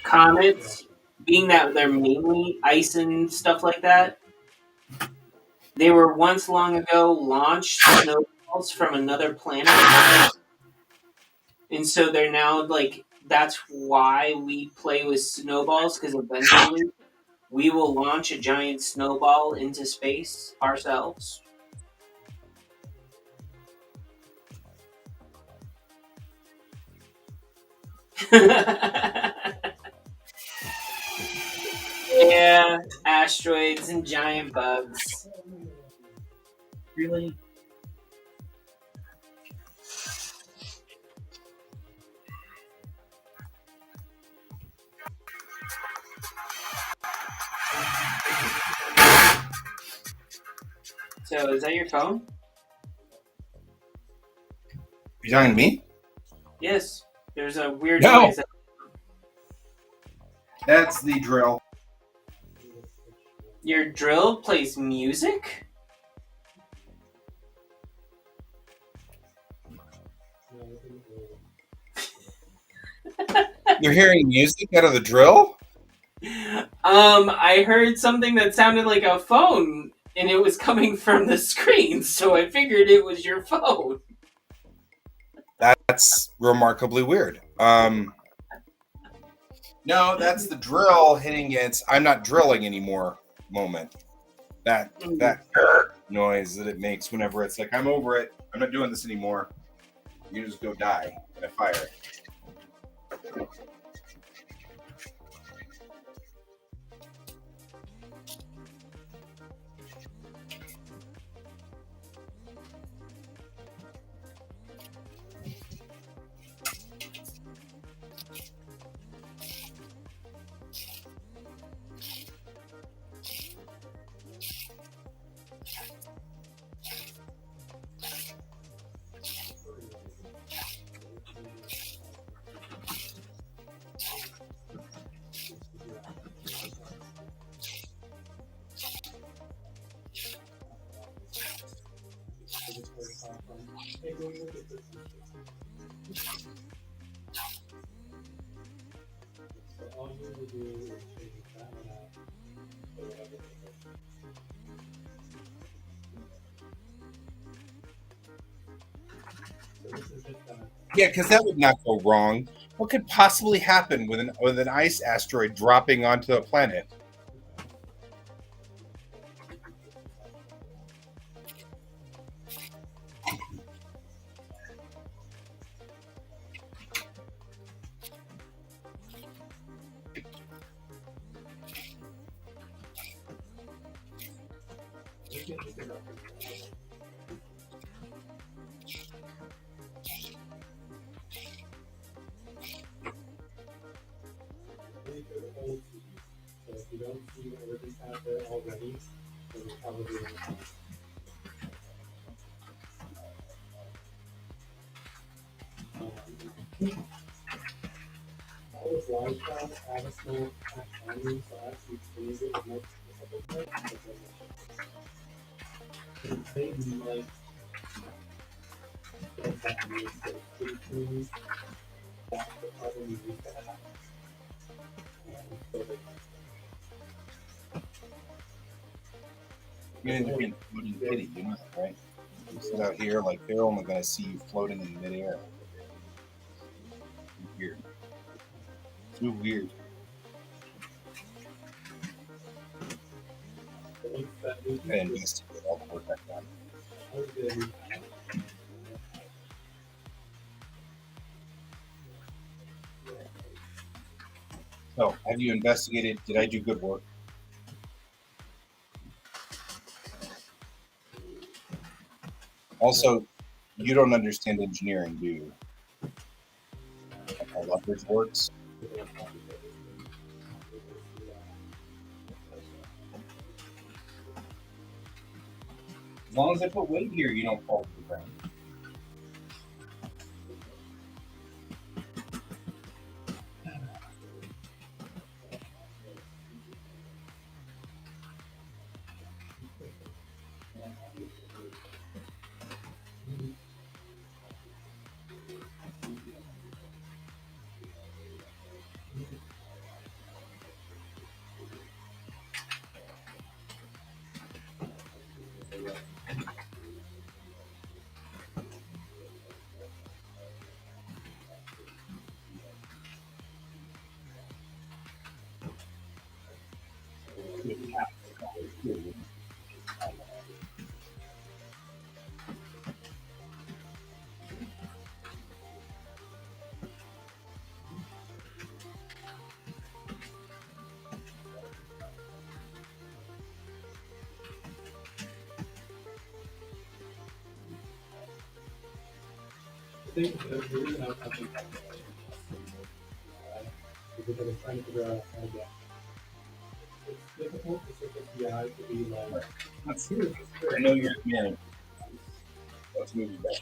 S2: comets, being that they're mainly ice and stuff like that, they were once long ago launched snowballs from another planet, and so they're now like that's why we play with snowballs because eventually we will launch a giant snowball into space ourselves. Yeah, asteroids and giant bugs.
S1: Really?
S2: So, is that your phone?
S1: You talking to me?
S2: Yes. There's a weird
S1: No.
S2: noise.
S1: That's the drill.
S2: Your drill plays music?
S1: You're hearing music out of the drill?
S2: I heard something that sounded like a phone, and it was coming from the screen, so I figured it was your phone.
S1: That's remarkably weird. No, that's the drill hitting its "I'm not drilling anymore" moment. That noise that it makes whenever it's like, "I'm over it. I'm not doing this anymore." You just go die in a fire. Yeah, because that would not go wrong. What could possibly happen with an ice asteroid dropping onto a planet? You end up being a floating kitty, you know that, right? You sit out here like they're only going to see you floating in midair. Weird. Too weird. I investigate all the work I've done. So, have you investigated? Did I do good work? Also, you don't understand engineering, do you? How leverage works? As long as I put weight here, you don't fall to the ground. I know you're a man. Let's move you back.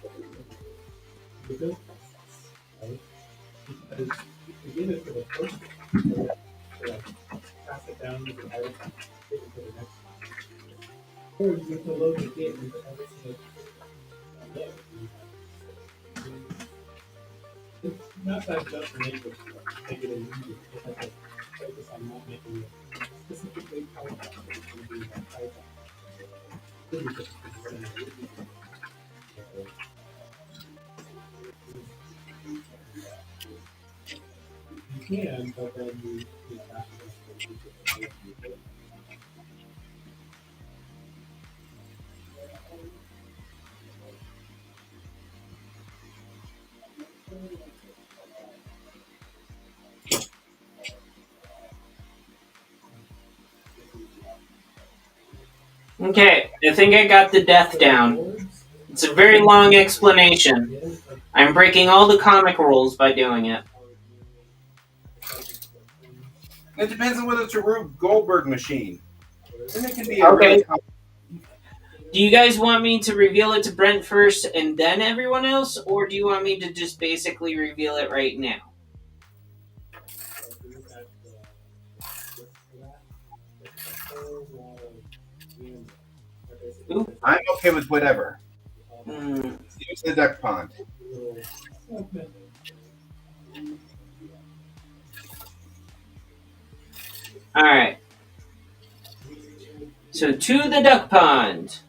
S2: Okay, I think I got the death down. It's a very long explanation. I'm breaking all the comic rules by doing it.
S1: It depends on whether it's a Rube Goldberg machine. Then it can be
S2: Okay.
S1: really
S2: Do you guys want me to reveal it to Brent first and then everyone else, or do you want me to just basically reveal it right now? Ooh.
S1: I'm okay with whatever.
S2: Hmm.
S1: Use the duck pond.
S2: All right. So to the duck pond.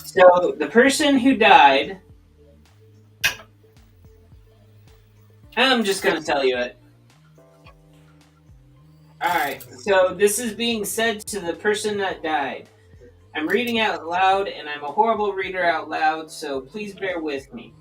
S2: So the person who died, I'm just gonna tell you it. All right. So this is being said to the person that died. I'm reading out loud, and I'm a horrible reader out loud, so please bear with me.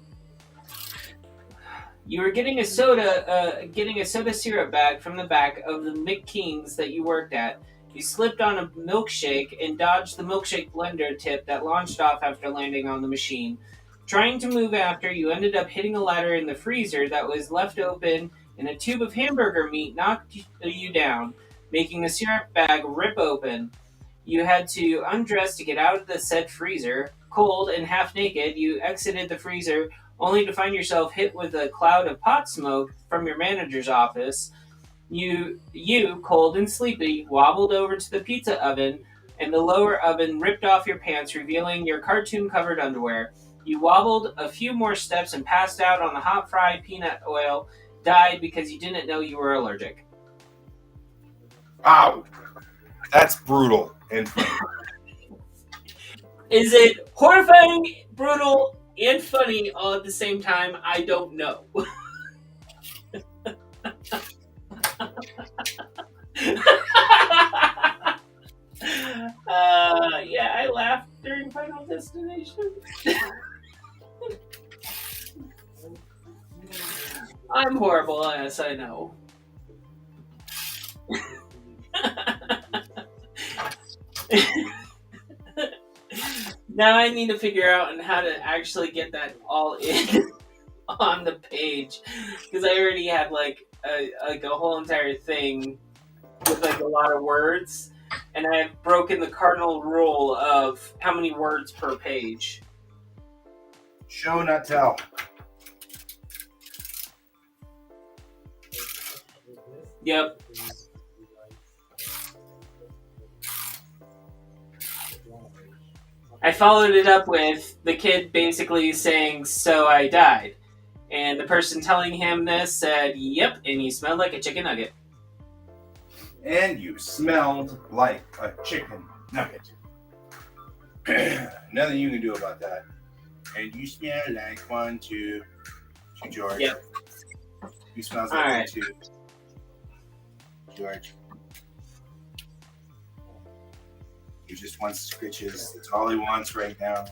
S2: You were getting getting a soda syrup bag from the back of the McKing's that you worked at. You slipped on a milkshake and dodged the milkshake blender tip that launched off after landing on the machine. Trying to move after, you ended up hitting a ladder in the freezer that was left open, and a tube of hamburger meat knocked you down, making the syrup bag rip open. You had to undress to get out of the said freezer. Cold and half naked, you exited the freezer only to find yourself hit with a cloud of pot smoke from your manager's office. You, cold and sleepy, wobbled over to the pizza oven, and the lower oven ripped off your pants, revealing your cartoon-covered underwear. You wobbled a few more steps and passed out on the hot fried peanut oil, died because you didn't know you were allergic.
S1: Wow, that's brutal and funny.
S2: Is it horrifying, brutal, and funny all at the same time? I don't know. Yeah, I laughed during Final Destination. I'm horrible, yes, I know. Now I need to figure out on how to actually get that all in on the page, because I already had like a whole entire thing with like a lot of words, and I've broken the cardinal rule of how many words per page.
S1: Show, not tell.
S2: Yep. I followed it up with the kid basically saying, "So I died." And the person telling him this said, "Yep, and you smelled like a chicken nugget."
S1: And you smelled like a chicken nugget. Nothing you can do about that. And you smell like one, two, George.
S2: Yep.
S1: You smell like
S2: All
S1: one,
S2: right.
S1: two, George. He just wants scritches. That's all he wants right now.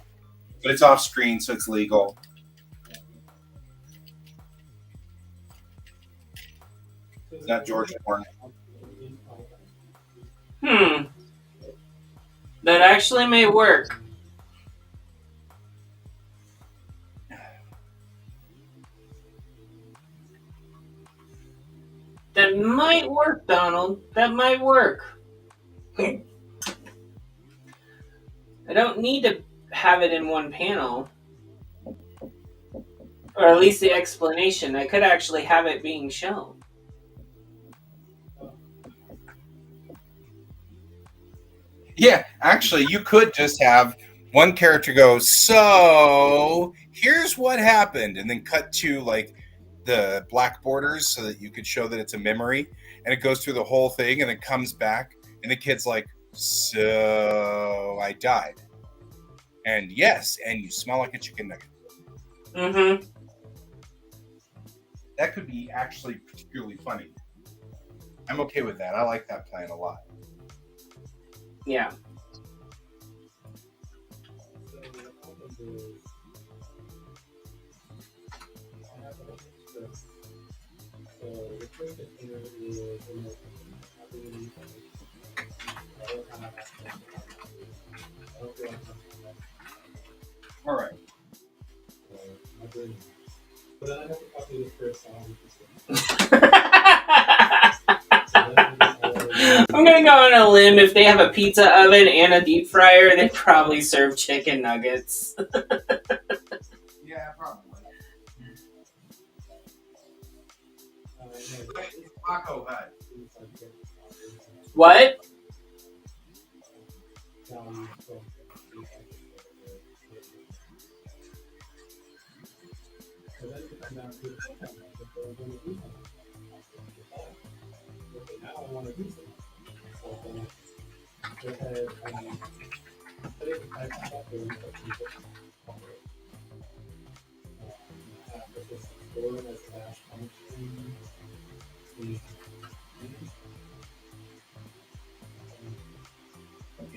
S1: But it's off screen, so it's legal. It's not George porn.
S2: That actually may work. That might work, Donald. That might work. I don't need to have it in one panel. Or at least the explanation. I could actually have it being shown.
S1: Yeah, actually, you could just have one character go, "So here's what happened," and then cut to like the black borders so that you could show that it's a memory, and it goes through the whole thing, and it comes back, and the kid's like, "So I died," and yes, and you smell like a chicken nugget.
S2: Mm-hmm.
S1: That could be actually particularly funny. I'm okay with that. I like that plan a lot.
S2: Yeah.
S1: All right.
S2: I'm gonna go on a limb. If they have a pizza oven and a deep fryer, they probably serve chicken nuggets.
S1: Yeah, probably. Taco Hut.
S2: What?
S1: Okay,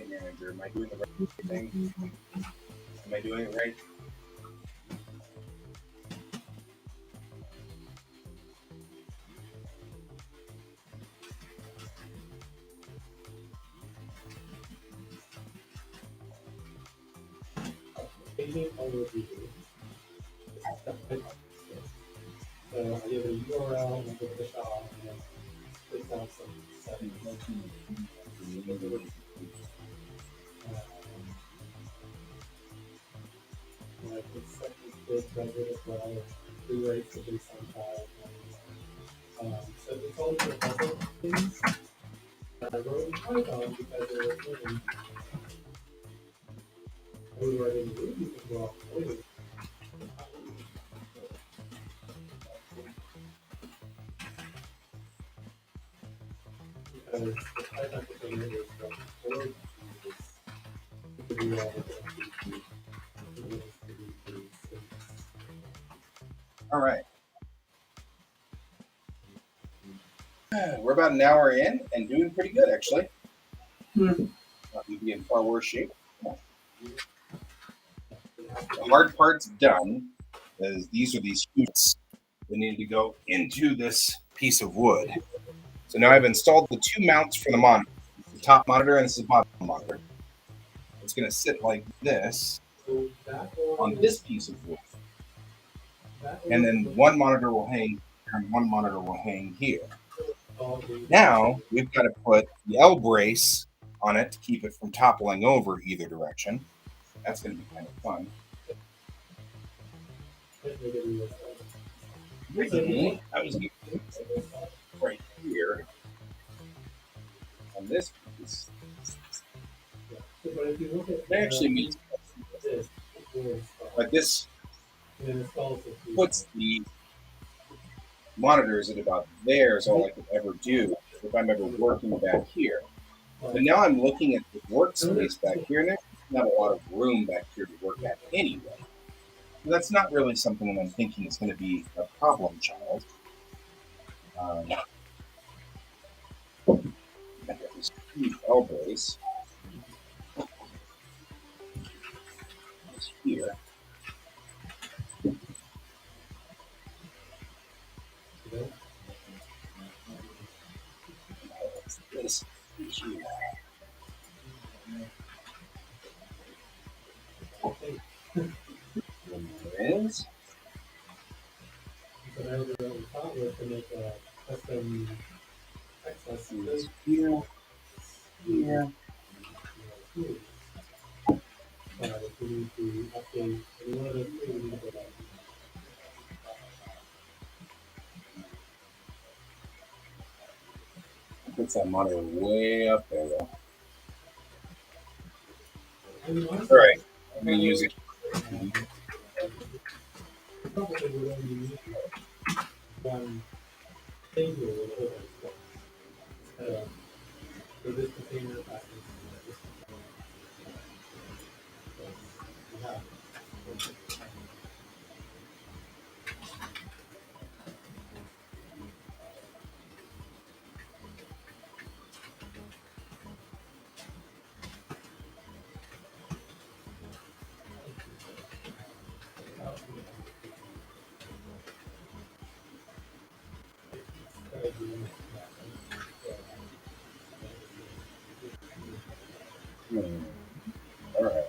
S1: manager, am I doing the right thing? Am I doing it right? All right. We're about an hour in and doing pretty good, actually. You'd be in far worse shape. The hard part's done, as these are these scoops that need to go into this piece of wood. So now I've installed the two mounts for the monitor. The top monitor and this is the bottom monitor. It's going to sit like this on this piece of wood. And then one monitor will hang here and one monitor will hang here. Now we've got to put the L brace on it to keep it from toppling over either direction. That's going to be kind of fun. Originally, I was going to put it right here on this piece. It actually means, but this puts the monitors at about there is all I could ever do if I'm ever working back here. But now I'm looking at the workspace back here, and there's not a lot of room back here to work at anyway. So that's not really something that I'm thinking is going to be a problem child. I've got this huge L brace here. This here. And there is. Here. Here. Puts that monitor way up there though. Alright, I'm going to use it. Alright.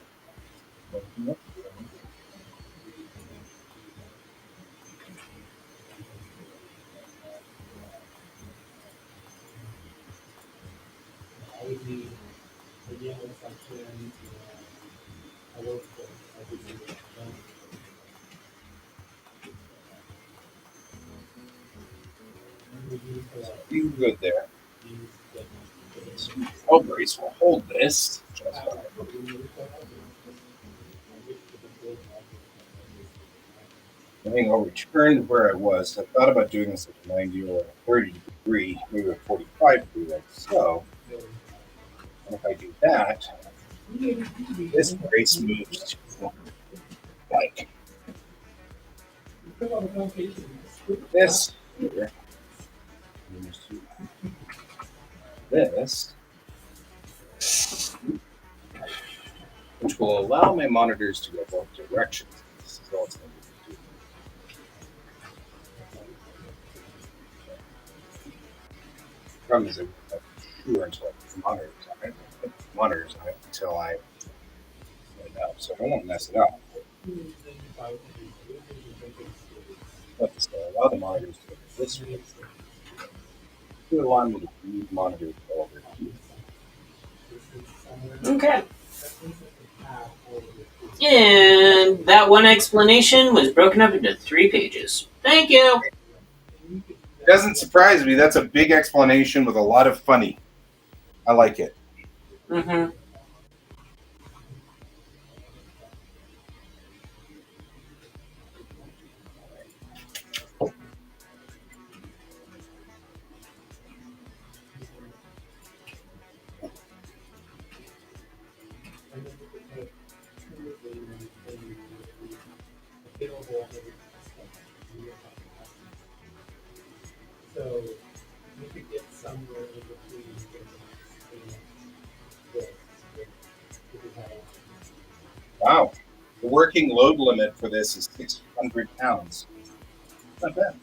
S1: You good there. L brace will hold this. I think I'll return to where I was. I thought about doing this at a 90 or a 30 degree, maybe a 45 degree, like so. And if I do that, this brace moves to like this here moves to this, which will allow my monitors to go both directions. This is all it's going to do. The problem is I'm sure until I put monitors on it until I set it up. So I don't want to mess it up. But this will allow the monitors to go this way. It will allow me to move monitors over here.
S2: Okay. And that one explanation was broken up into 3 pages. Thank you.
S1: It doesn't surprise me. That's a big explanation with a lot of funny. I like it.
S2: Mm-hmm.
S1: Wow. The working load limit for this is 600 pounds. Not bad.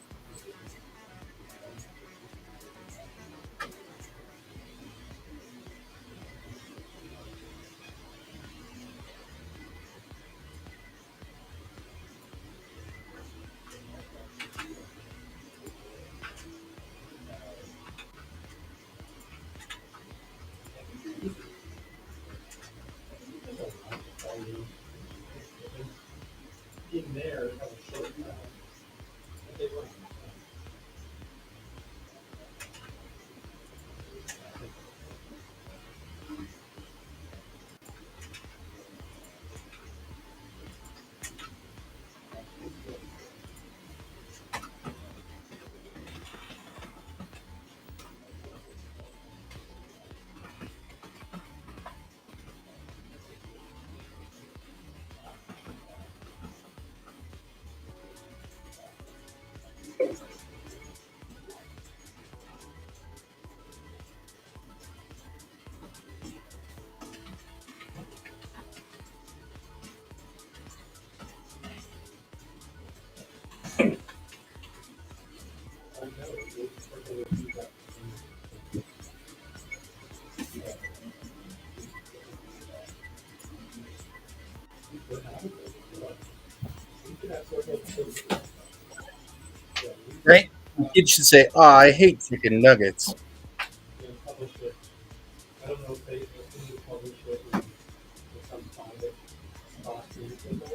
S1: Right? Kids should say, "Oh, I hate chicken nuggets."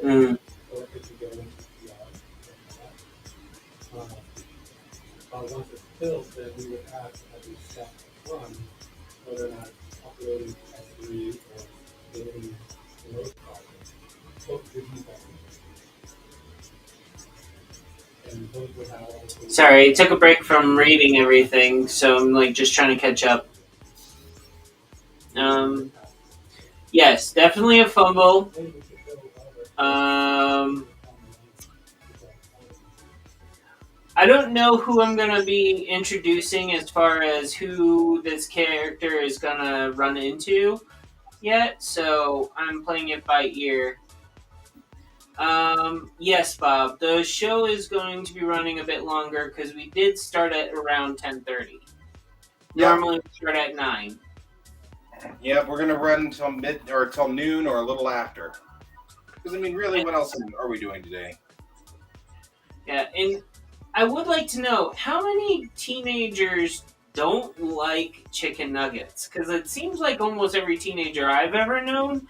S2: Mm. Sorry, I took a break from reading everything, so I'm like just trying to catch up. Yes, definitely a fumble. I don't know who I'm gonna be introducing as far as who this character is gonna run into yet, so I'm playing it by ear. Yes, Bob. The show is going to be running a bit longer because we did start at around 10:30. Normally we start at 9.
S1: Yeah, we're gonna run until till noon or a little after. Because I mean, really, what else are we doing today?
S2: Yeah, and I would like to know how many teenagers don't like chicken nuggets, because it seems like almost every teenager I've ever known,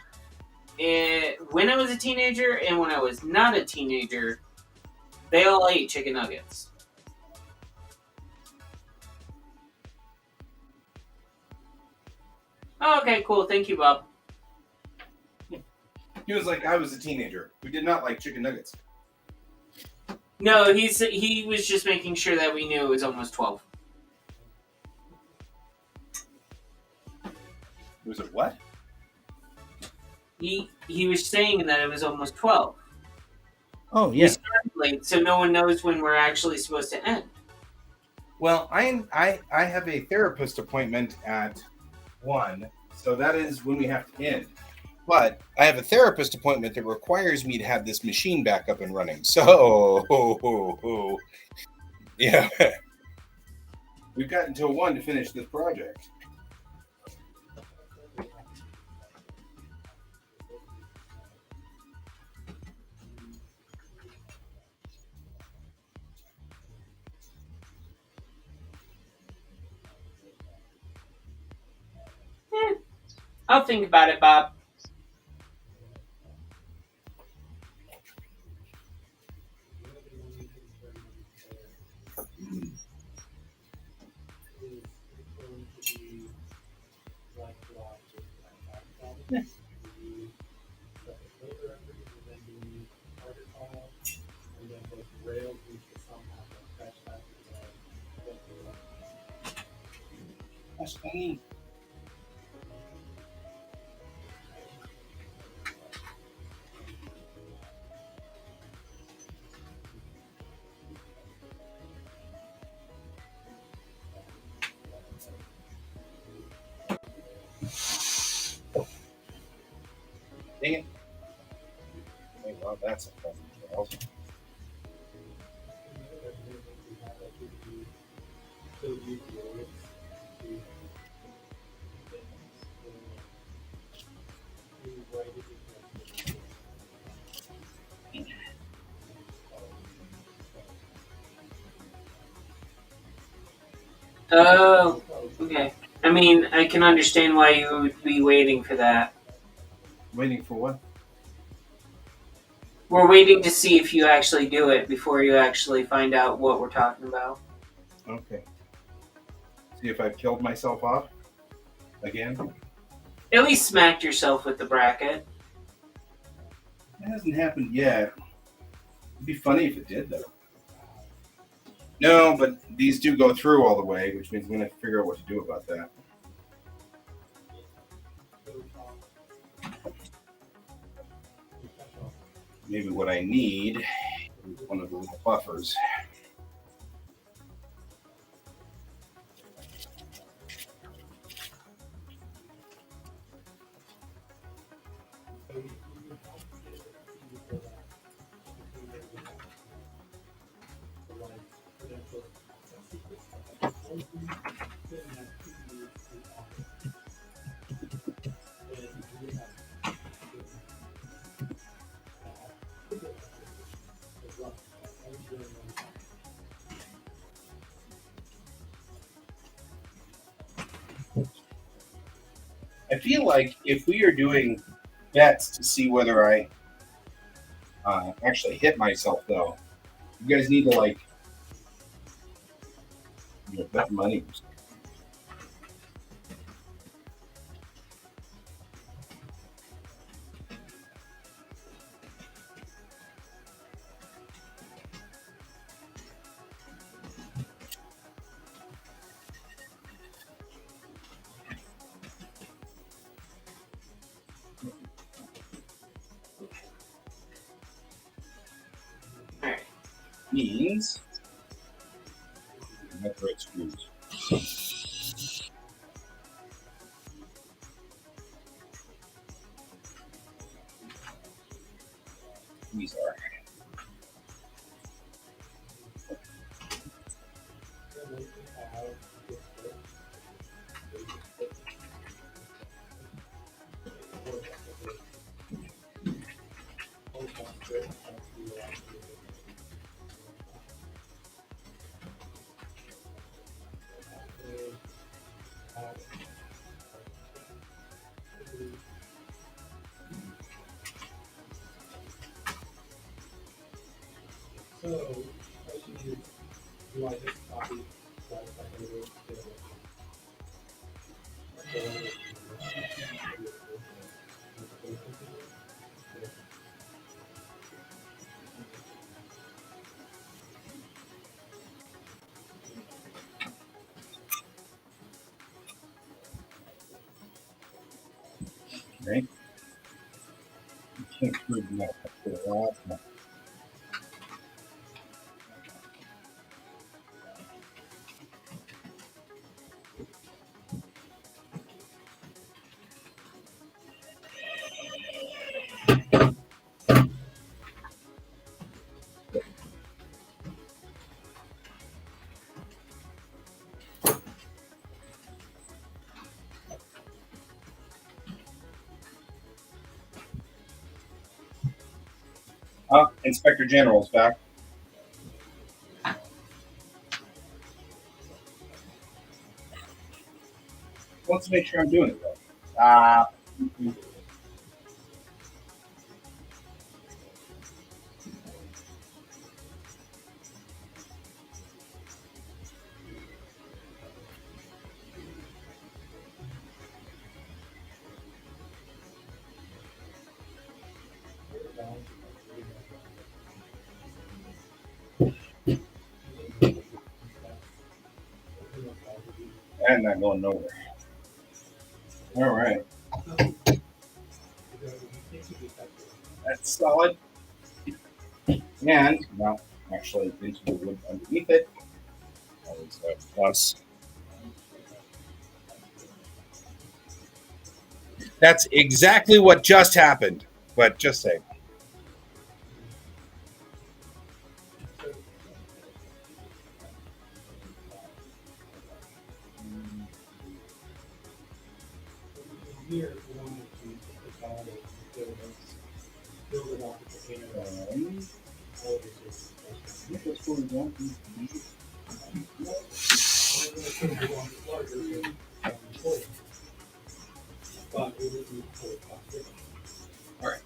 S2: when I was a teenager and when I was not a teenager, they all ate chicken nuggets. Oh, okay, cool. Thank you, Bob.
S1: He was like, I was a teenager who did not like chicken nuggets.
S2: No, he was just making sure that we knew it was almost 12.
S1: Was it what?
S2: He was saying that it was almost 12.
S1: Oh
S2: We started late, so no one knows when we're actually supposed to end.
S1: Well, I have a therapist appointment at 1, so that is when we have to end. But I have a therapist appointment that requires me to have this machine back up and running. So, yeah, we've got until 1 to finish this project.
S2: I'll think about it, Bob.
S1: Dang it. Okay, well, that's a pleasant fail.
S2: Oh, okay. I mean, I can understand why you would be waiting for that.
S1: Waiting for what?
S2: We're waiting to see if you actually do it before you actually find out what we're talking about.
S1: Okay. See if I've killed myself off again.
S2: At least smacked yourself with the bracket.
S1: It hasn't happened yet. It'd be funny if it did, though. No, but these do go through all the way, which means I'm going to figure out what to do about that. Maybe what I need is one of the little buffers. I feel like if we are doing bets to see whether I actually hit myself, though, you guys need to bet money.
S2: Alright.
S1: Means that's right, screws. These are. Right? You can't prove that. Inspector General's back. Let's make sure I'm doing it right. And not going nowhere. All right. That's solid. And now, actually, into the wood underneath it. That was a plus. That's exactly what just happened. But just say. All right.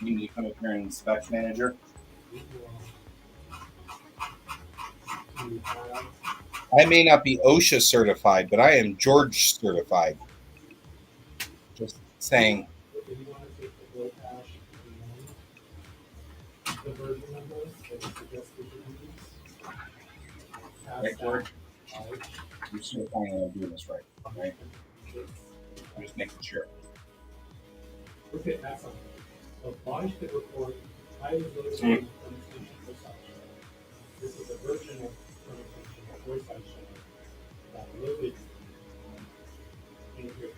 S1: You need to come up here and inspect, manager. I may not be OSHA certified, but I am George certified. Just saying. Right, George? You're certifying that I'm doing this right, right? I'm just making sure.
S4: Okay, excellent. The body could report highly motivated pronunciation for such. This is a version of pronunciation or voice action that loaded in your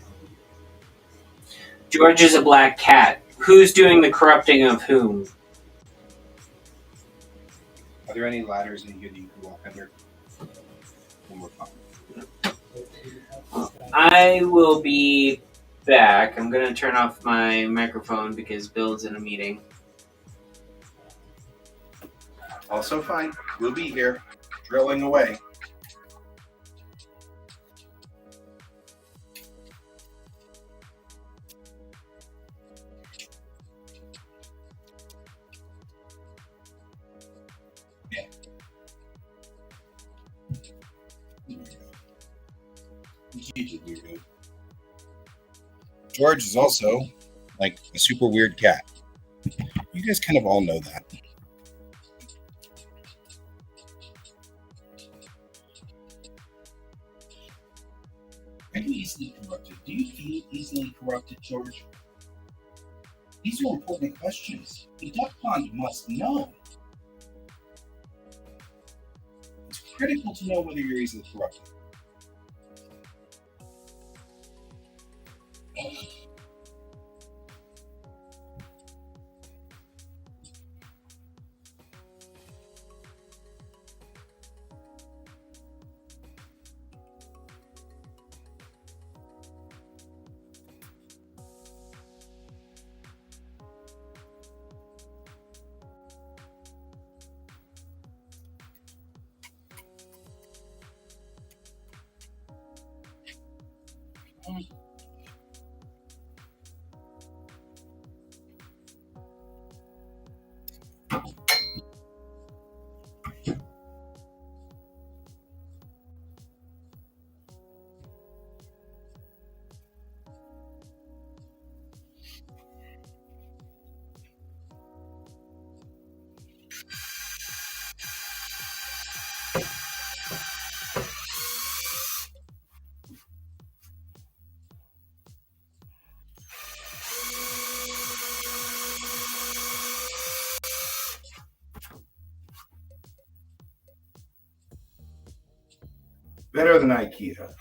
S2: George is a black cat. Who's doing the corrupting of whom?
S1: Are there any ladders in here that you can walk under? One more time.
S2: I will be back. I'm going to turn off my microphone because Bill's in a meeting.
S1: Also fine. We'll be here, drilling away. George is also like a super weird cat. You guys kind of all know that. Are you easily corrupted? Do you feel easily corrupted, George? These are important questions. The duck pond must know. It's critical to know whether you're easily corrupted. Better than IKEA.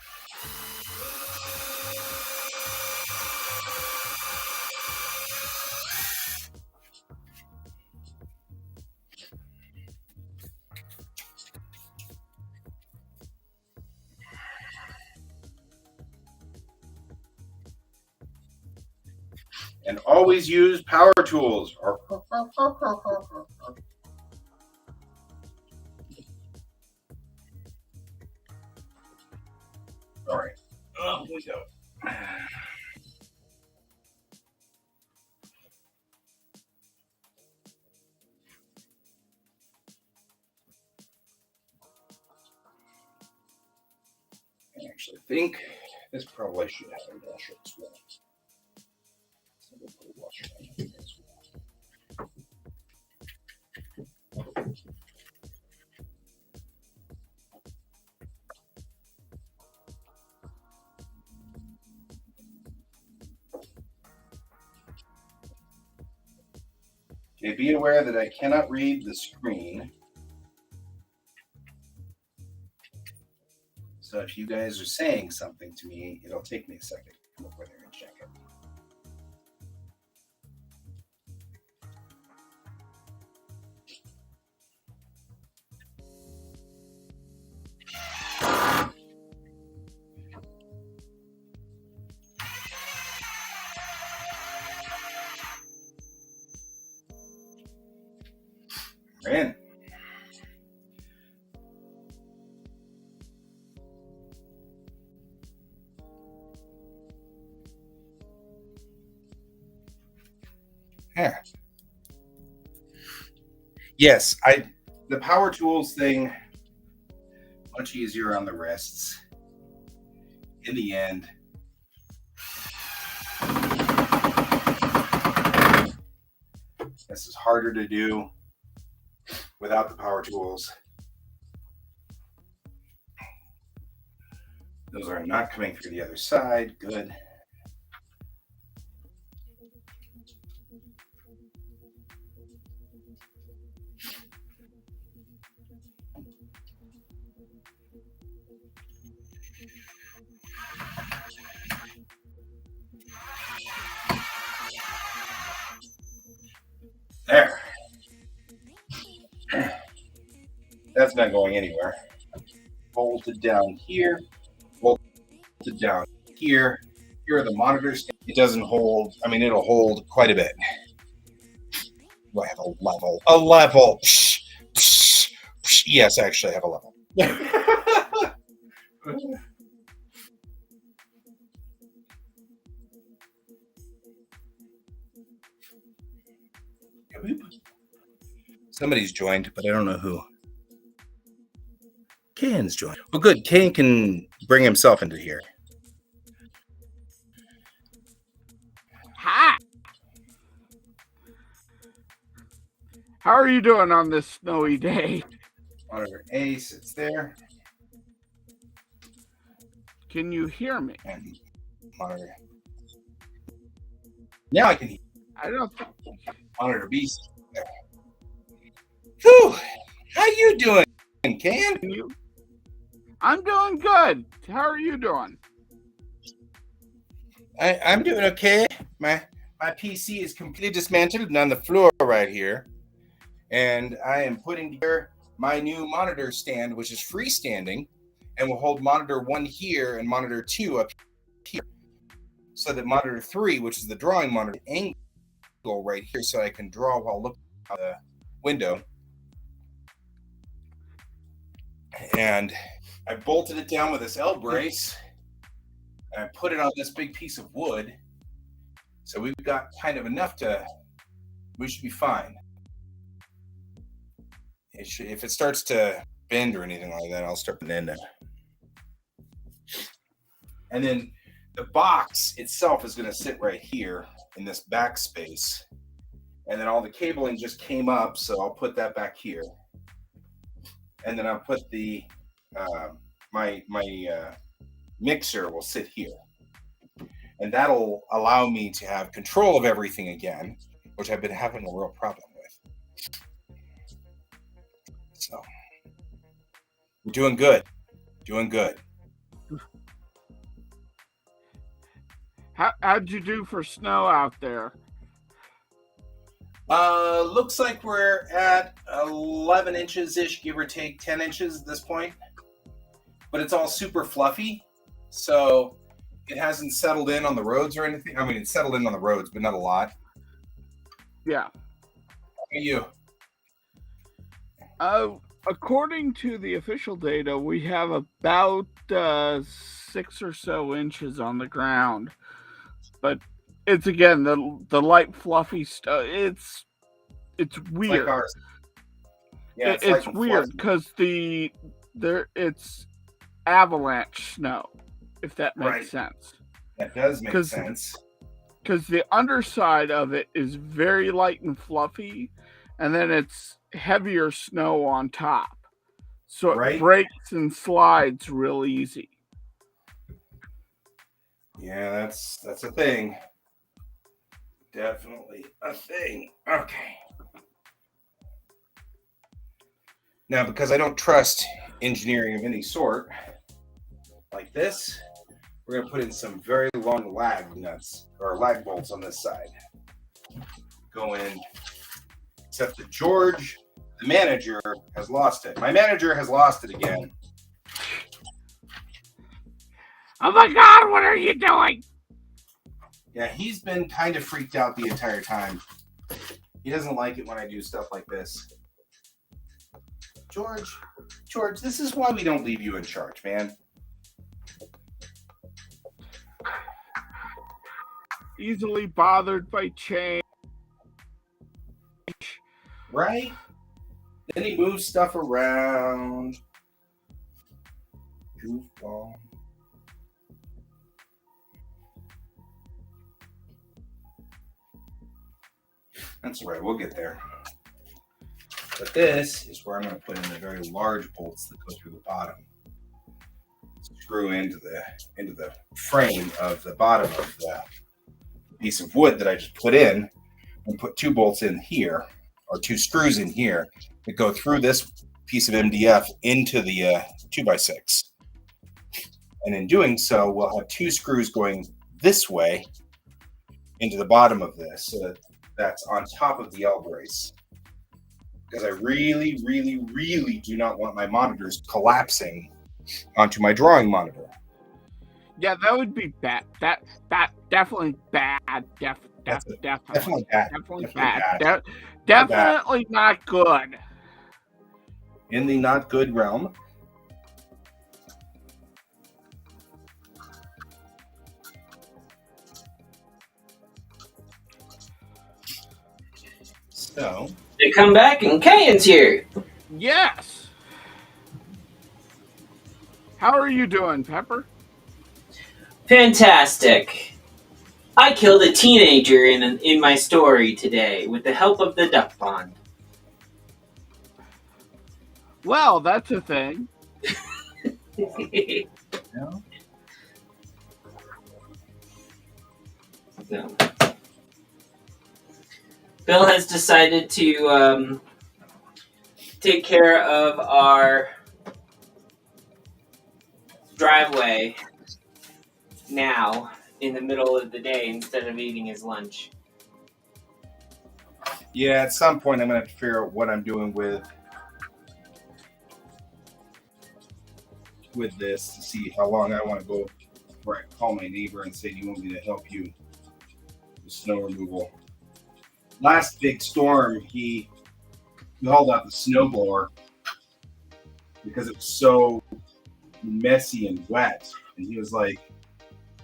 S1: And always use power tools. All right. Oh, we go. I actually think this probably should have a washer as well. So we'll put a washer on here as well. Okay, be aware that I cannot read the screen. So if you guys are saying something to me, it'll take me a second to come over there and check it. We're in. Yeah. Yes, the power tools thing much easier on the wrists. In the end, this is harder to do without the power tools. Those are not coming through the other side. Good. There. That's not going anywhere. Bolted down here. Bolted down here. Here are the monitors. It doesn't hold. I mean, it'll hold quite a bit. Do I have a level? A level. Psh, psh, psh. Yes, actually, I have a level. Somebody's joined, but I don't know who. Kane's joined. Well, good. Kane can bring himself into here.
S5: Hi. How are you doing on this snowy day?
S1: Monitor A sits there.
S5: Can you hear me?
S1: And monitor. Now I can hear.
S5: I don't think.
S1: Monitor B sits there. Whew. How you doing, Kane?
S5: I'm doing good. How are you doing?
S1: I'm doing okay. My PC is completely dismantled and on the floor right here. And I am putting together my new monitor stand, which is freestanding, and will hold monitor 1 here and monitor 2 up here. So that monitor 3, which is the drawing monitor, angle right here so I can draw while looking out the window. And I bolted it down with this L brace. And I put it on this big piece of wood. So we've got kind of enough we should be fine. If it starts to bend or anything like that, I'll start putting it in there. And then the box itself is going to sit right here in this back space. And then all the cabling just came up, so I'll put that back here. And then I'll put the my mixer will sit here. And that'll allow me to have control of everything again, which I've been having a real problem with. So we're doing good. Doing good.
S5: How'd you do for snow out there?
S1: Looks like we're at 11 inches ish, give or take 10 inches at this point. But it's all super fluffy, so it hasn't settled in on the roads or anything. I mean, it's settled in on the roads, but not a lot.
S5: Yeah.
S1: How about you?
S5: According to the official data, we have about 6 or so inches on the ground, but it's again the light fluffy stuff. It's weird.
S1: Like ours. Yeah,
S5: It's
S1: light and
S5: weird
S1: fluffy.
S5: because it's avalanche snow, if that makes
S1: Right.
S5: sense.
S1: That does make sense.
S5: Because the underside of it is very light and fluffy, and then it's heavier snow on top. So it
S1: Right.
S5: breaks and slides real easy.
S1: Yeah, that's a thing. Definitely a thing. Okay. Now, because I don't trust engineering of any sort, like this, we're going to put in some very long lag nuts, or lag bolts on this side. Go in, except that George, the manager, has lost it. My manager has lost it again.
S5: Oh my God, what are you doing?
S1: Yeah, he's been kind of freaked out the entire time. He doesn't like it when I do stuff like this. George, this is why we don't leave you in charge, man.
S5: Easily bothered by change.
S1: Right? Then he moves stuff around. Goofball. That's right, we'll get there. But this is where I'm going to put in the very large bolts that go through the bottom. Screw into the frame of the bottom of the piece of wood that I just put in, and put 2 bolts in here, or 2 screws in here that go through this piece of MDF into the 2x6. And in doing so, we'll have 2 screws going this way into the bottom of this, so that that's on top of the L brace. Because I really, really, really do not want my monitors collapsing onto my drawing monitor.
S5: Yeah, that would be bad. That definitely bad. Definitely
S1: Definitely bad.
S5: Definitely
S1: Definitely
S5: bad.
S1: bad.
S5: Definitely not good.
S1: In the not good realm. So
S2: They come back and Kayan's here.
S5: Yes. How are you doing, Pepper?
S2: Fantastic. I killed a teenager in my story today with the help of the duck pond.
S5: Well, that's a thing.
S1: no.
S2: So, Bill has decided to take care of our driveway now in the middle of the day instead of eating his lunch.
S1: Yeah, at some point I'm gonna have to figure out what I'm doing with this to see how long I want to go before I call my neighbor and say, "Do you want me to help you with snow removal?" Last big storm, he hauled out the snowblower because it was so messy and wet, and he was like,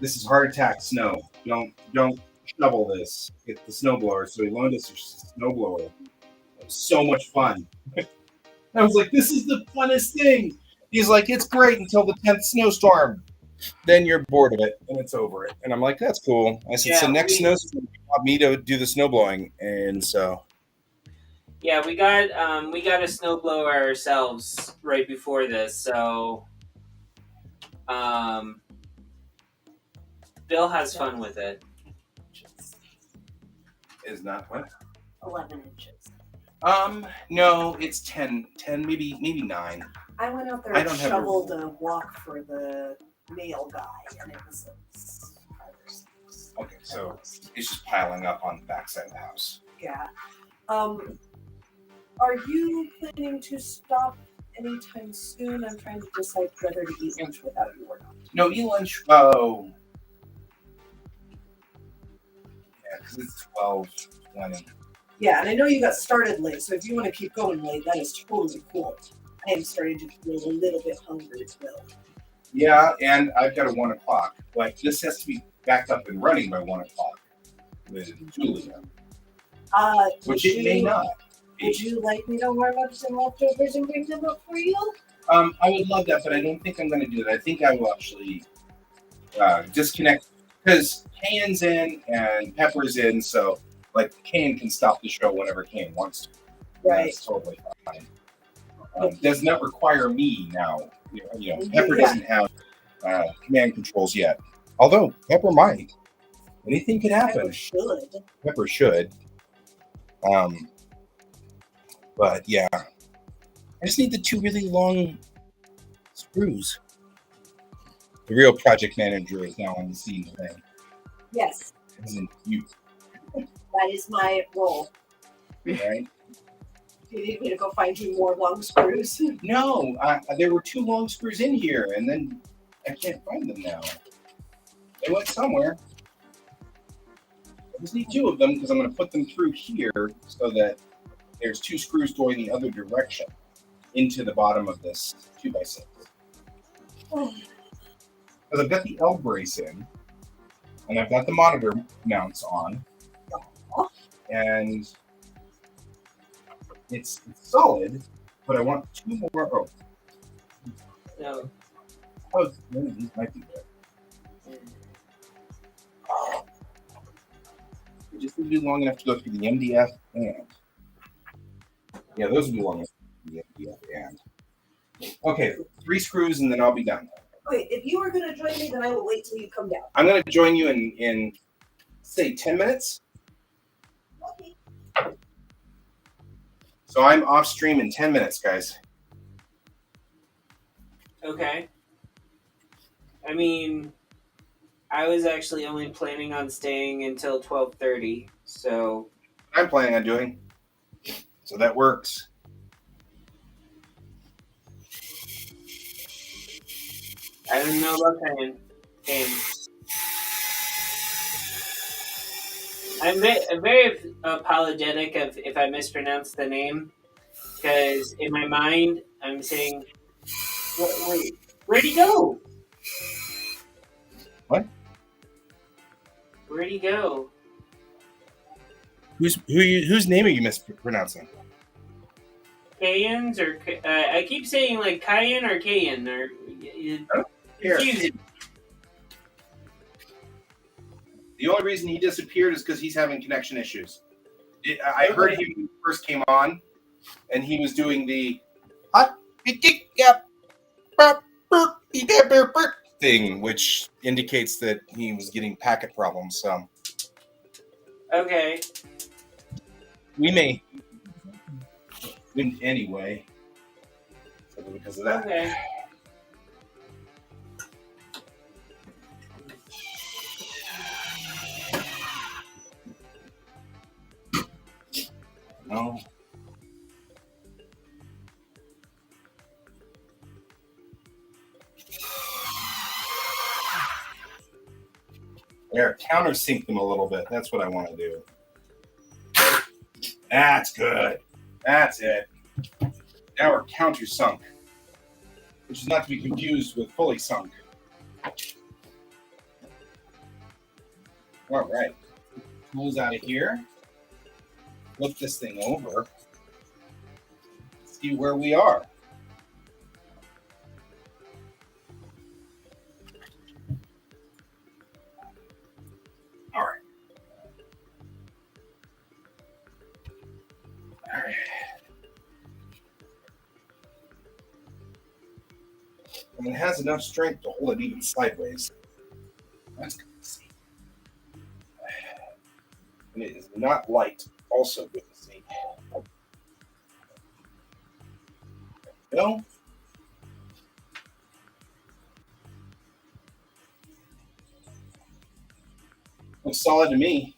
S1: "This is heart attack snow. Don't shovel this. Get the snowblower." So he loaned us a snowblower. It was so much fun. I was like, "This is the funnest thing." He's like, "It's great until the 10th snowstorm. Then you're bored of it and it's over it." And I'm like, "That's cool." I said,
S2: Yeah,
S1: "So next snowstorm, you want me to do the snow blowing?" And so
S2: Yeah, we got a snowblower ourselves right before this, so Bill has fun with it.
S1: is not what?
S3: 11 inches.
S1: No, it's 10, maybe 9.
S3: I went out there
S1: I
S3: and
S1: don't have
S3: shoveled a walk for the male guy, and it was 5 or 6.
S1: Okay, so it's just piling up on the backside of the house.
S3: Yeah. Are you planning to stop anytime soon? I'm trying to decide whether to eat lunch without you or not.
S1: No, eat lunch. Oh, yeah, because it's 12:20.
S3: Yeah, and I know you got started late, so if you want to keep going late, that is totally cool. I am starting to feel a little bit hungry still.
S1: Yeah, and I've got a 1:00. But this has to be backed up and running by 1:00 with Julia, which it may not.
S3: Would you like me to warm up some leftovers and bring them up for you?
S1: I would love that, but I don't think I'm going to do that. I think I will actually disconnect because Kane's in and Pepper's in, so like Kane can stop the show whenever Kane wants to.
S3: Right.
S1: That's totally fine. Does not require me now. You know, Pepper doesn't have command controls yet. Although Pepper might. Anything could happen. Pepper should. But yeah, I just need the 2 really long screws. The real project manager is now on the scene today.
S3: Yes.
S1: Isn't you?
S3: That is my role.
S1: Right?
S3: Do you need me to go find you more long screws?
S1: No, there were 2 long screws in here, and then I can't find them now. They went somewhere. I just need 2 of them because I'm going to put them through here so that there's 2 screws going the other direction into the bottom of this 2x6. Because I've got the L brace in, and I've got the monitor mounts on, and it's solid, but I want 2 more. Oh,
S2: No.
S1: oh, these might be good. They just need to be long enough to go through the MDF and. Yeah, those would be long enough to go through the MDF and. Okay, 3 screws and then I'll be done.
S3: Wait, if you are going to join me, then I will wait till you come down.
S1: I'm going to join you in say 10 minutes.
S3: Okay.
S1: So I'm off stream in 10 minutes, guys.
S2: Okay. I mean, I was actually only planning on staying until 12:30, so
S1: I'm planning on doing. So that works.
S2: I don't know about Kane. I'm very apologetic if I mispronounce the name, because in my mind I'm saying, wait, where'd he go?
S1: What?
S2: Where'd he go?
S1: Whose name are you mispronouncing?
S2: Cayen's or I keep saying like Cayenne or Cayenne or confusing.
S1: The only reason he disappeared is because he's having connection issues. I heard him when he first came on, and he was doing the thing, which indicates that he was getting packet problems. So
S2: Okay.
S1: we may win anyway because of that.
S2: Okay.
S1: No. There, countersink them a little bit. That's what I want to do. That's good. That's it. Now we're countersunk, which is not to be confused with fully sunk. All right. Tools out of here. Flip this thing over. See where we are. All right. All right. And it has enough strength to hold it even sideways. That's good to see. And it is not light. Also good to see. go. Looks solid to me.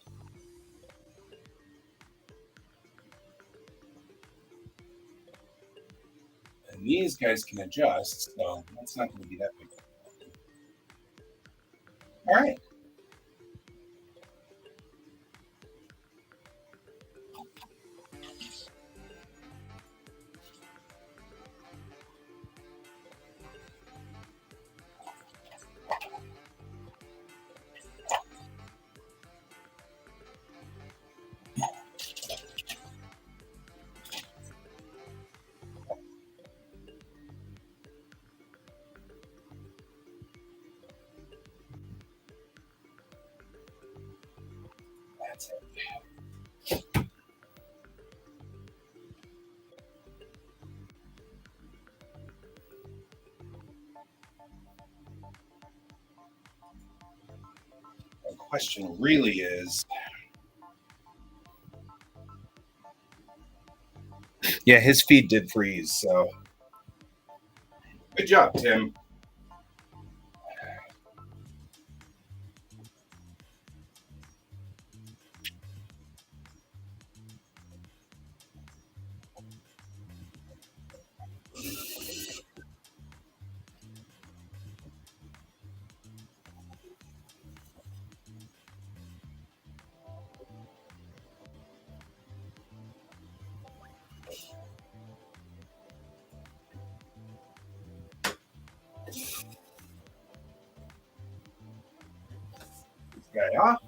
S1: And these guys can adjust, so that's not going to be that big. All right. That's it. The question really is, yeah, his feed did freeze, so good job, Tim. This guy off.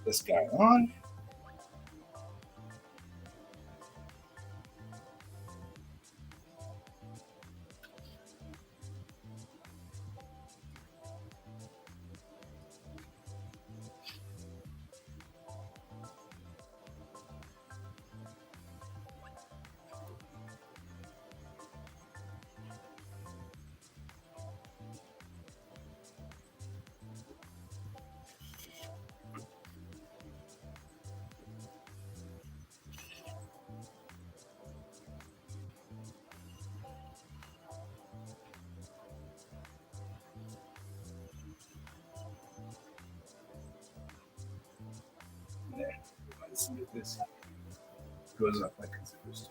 S1: This guy on. There. Let's see if this goes up like it's supposed to.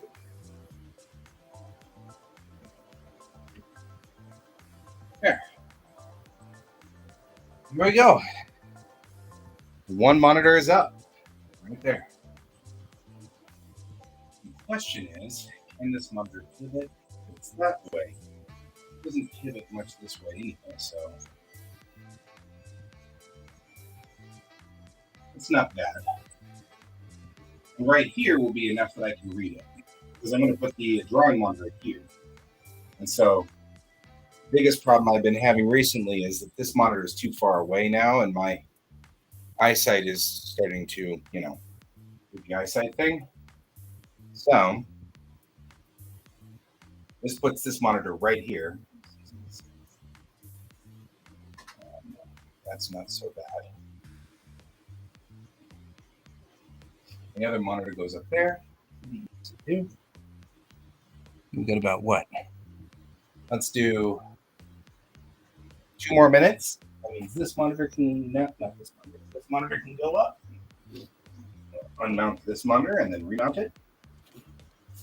S1: There. Here we go. One monitor is up. Right there. The question is, can this monitor pivot? It's that way. It doesn't pivot much this way anyway, so it's not bad. And right here will be enough that I can read it, because I'm going to put the drawing monitor here. And so the biggest problem I've been having recently is that this monitor is too far away now, and my eyesight is starting to, do the eyesight thing. So this puts this monitor right here. That's not so bad. The other monitor goes up there. We got about what? Let's do 2 more minutes. That means this monitor can, not this monitor. This monitor can go up. Unmount this monitor and then remount it.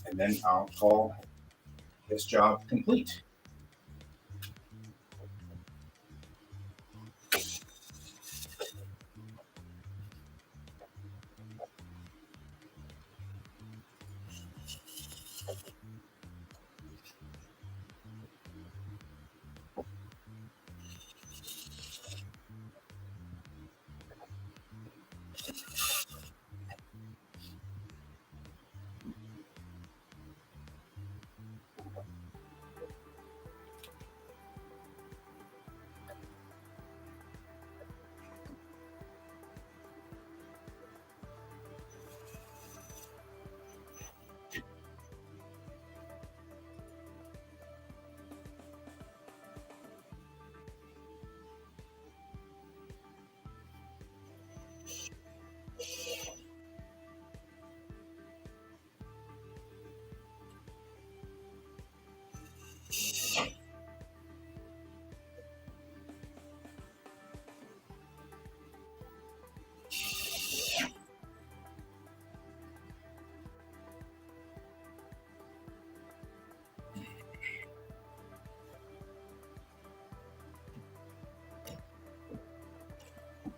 S1: And then I'll call this job complete.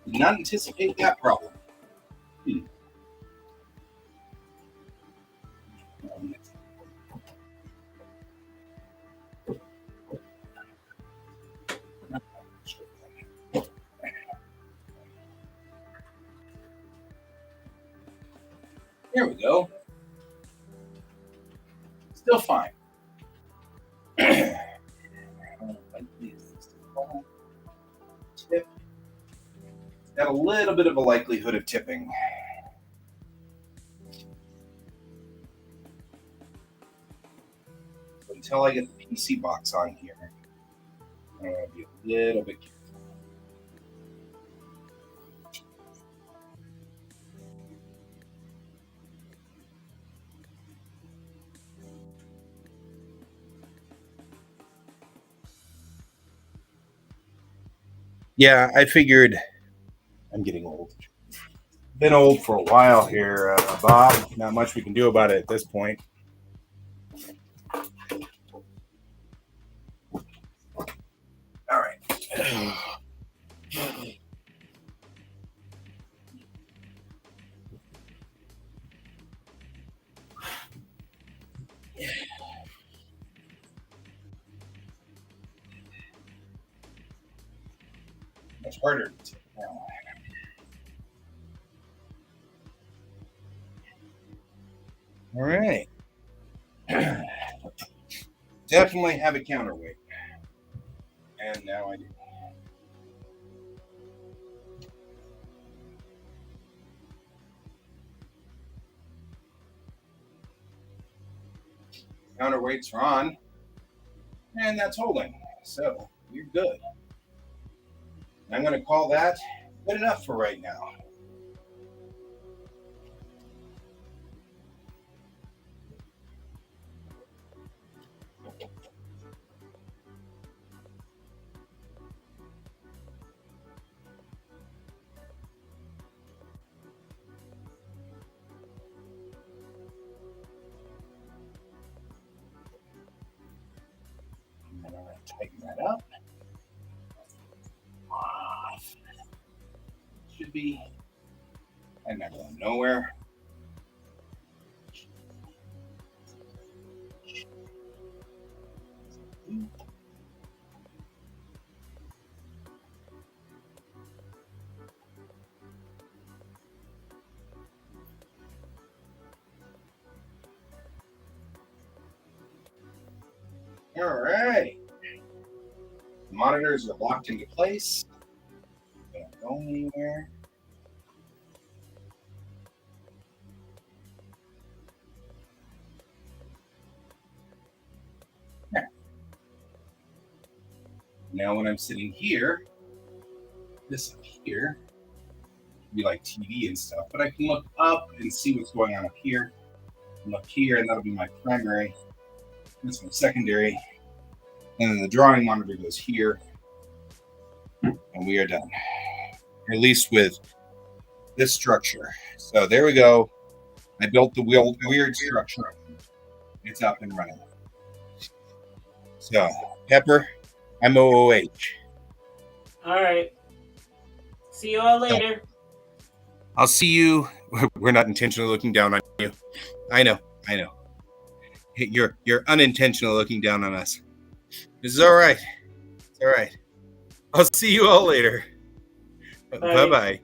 S1: Did not anticipate that problem. There we go. Still fine. Tip. Got a little bit of a likelihood of tipping. So until I get the PC box on here, I'm going to be a little bit careful. Yeah, I figured I'm getting old. Been old for a while here, Bob. Not much we can do about it at this point. All right. Much harder to tip now. All right. Definitely have a counterweight. And now I do. Counterweights are on. And that's holding. So you're good. I'm going to call that good enough for right now. I'm going to tighten that up. Should be. I'm not going nowhere. All right. The monitors are locked into place. They don't go anywhere. There. Now when I'm sitting here, this up here would be like TV and stuff, but I can look up and see what's going on up here. Look here, and that'll be my primary. That's my secondary. And then the drawing monitor goes here. And we are done. At least with this structure. So there we go. I built the weird structure. It's up and running. So, Pepper, I'm OOH.
S2: All right. See you all later.
S1: I'll see you. We're not intentionally looking down on you. I know. You're unintentionally looking down on us. This is all right. It's all right. I'll see you all later.
S2: Bye.
S1: Bye-bye.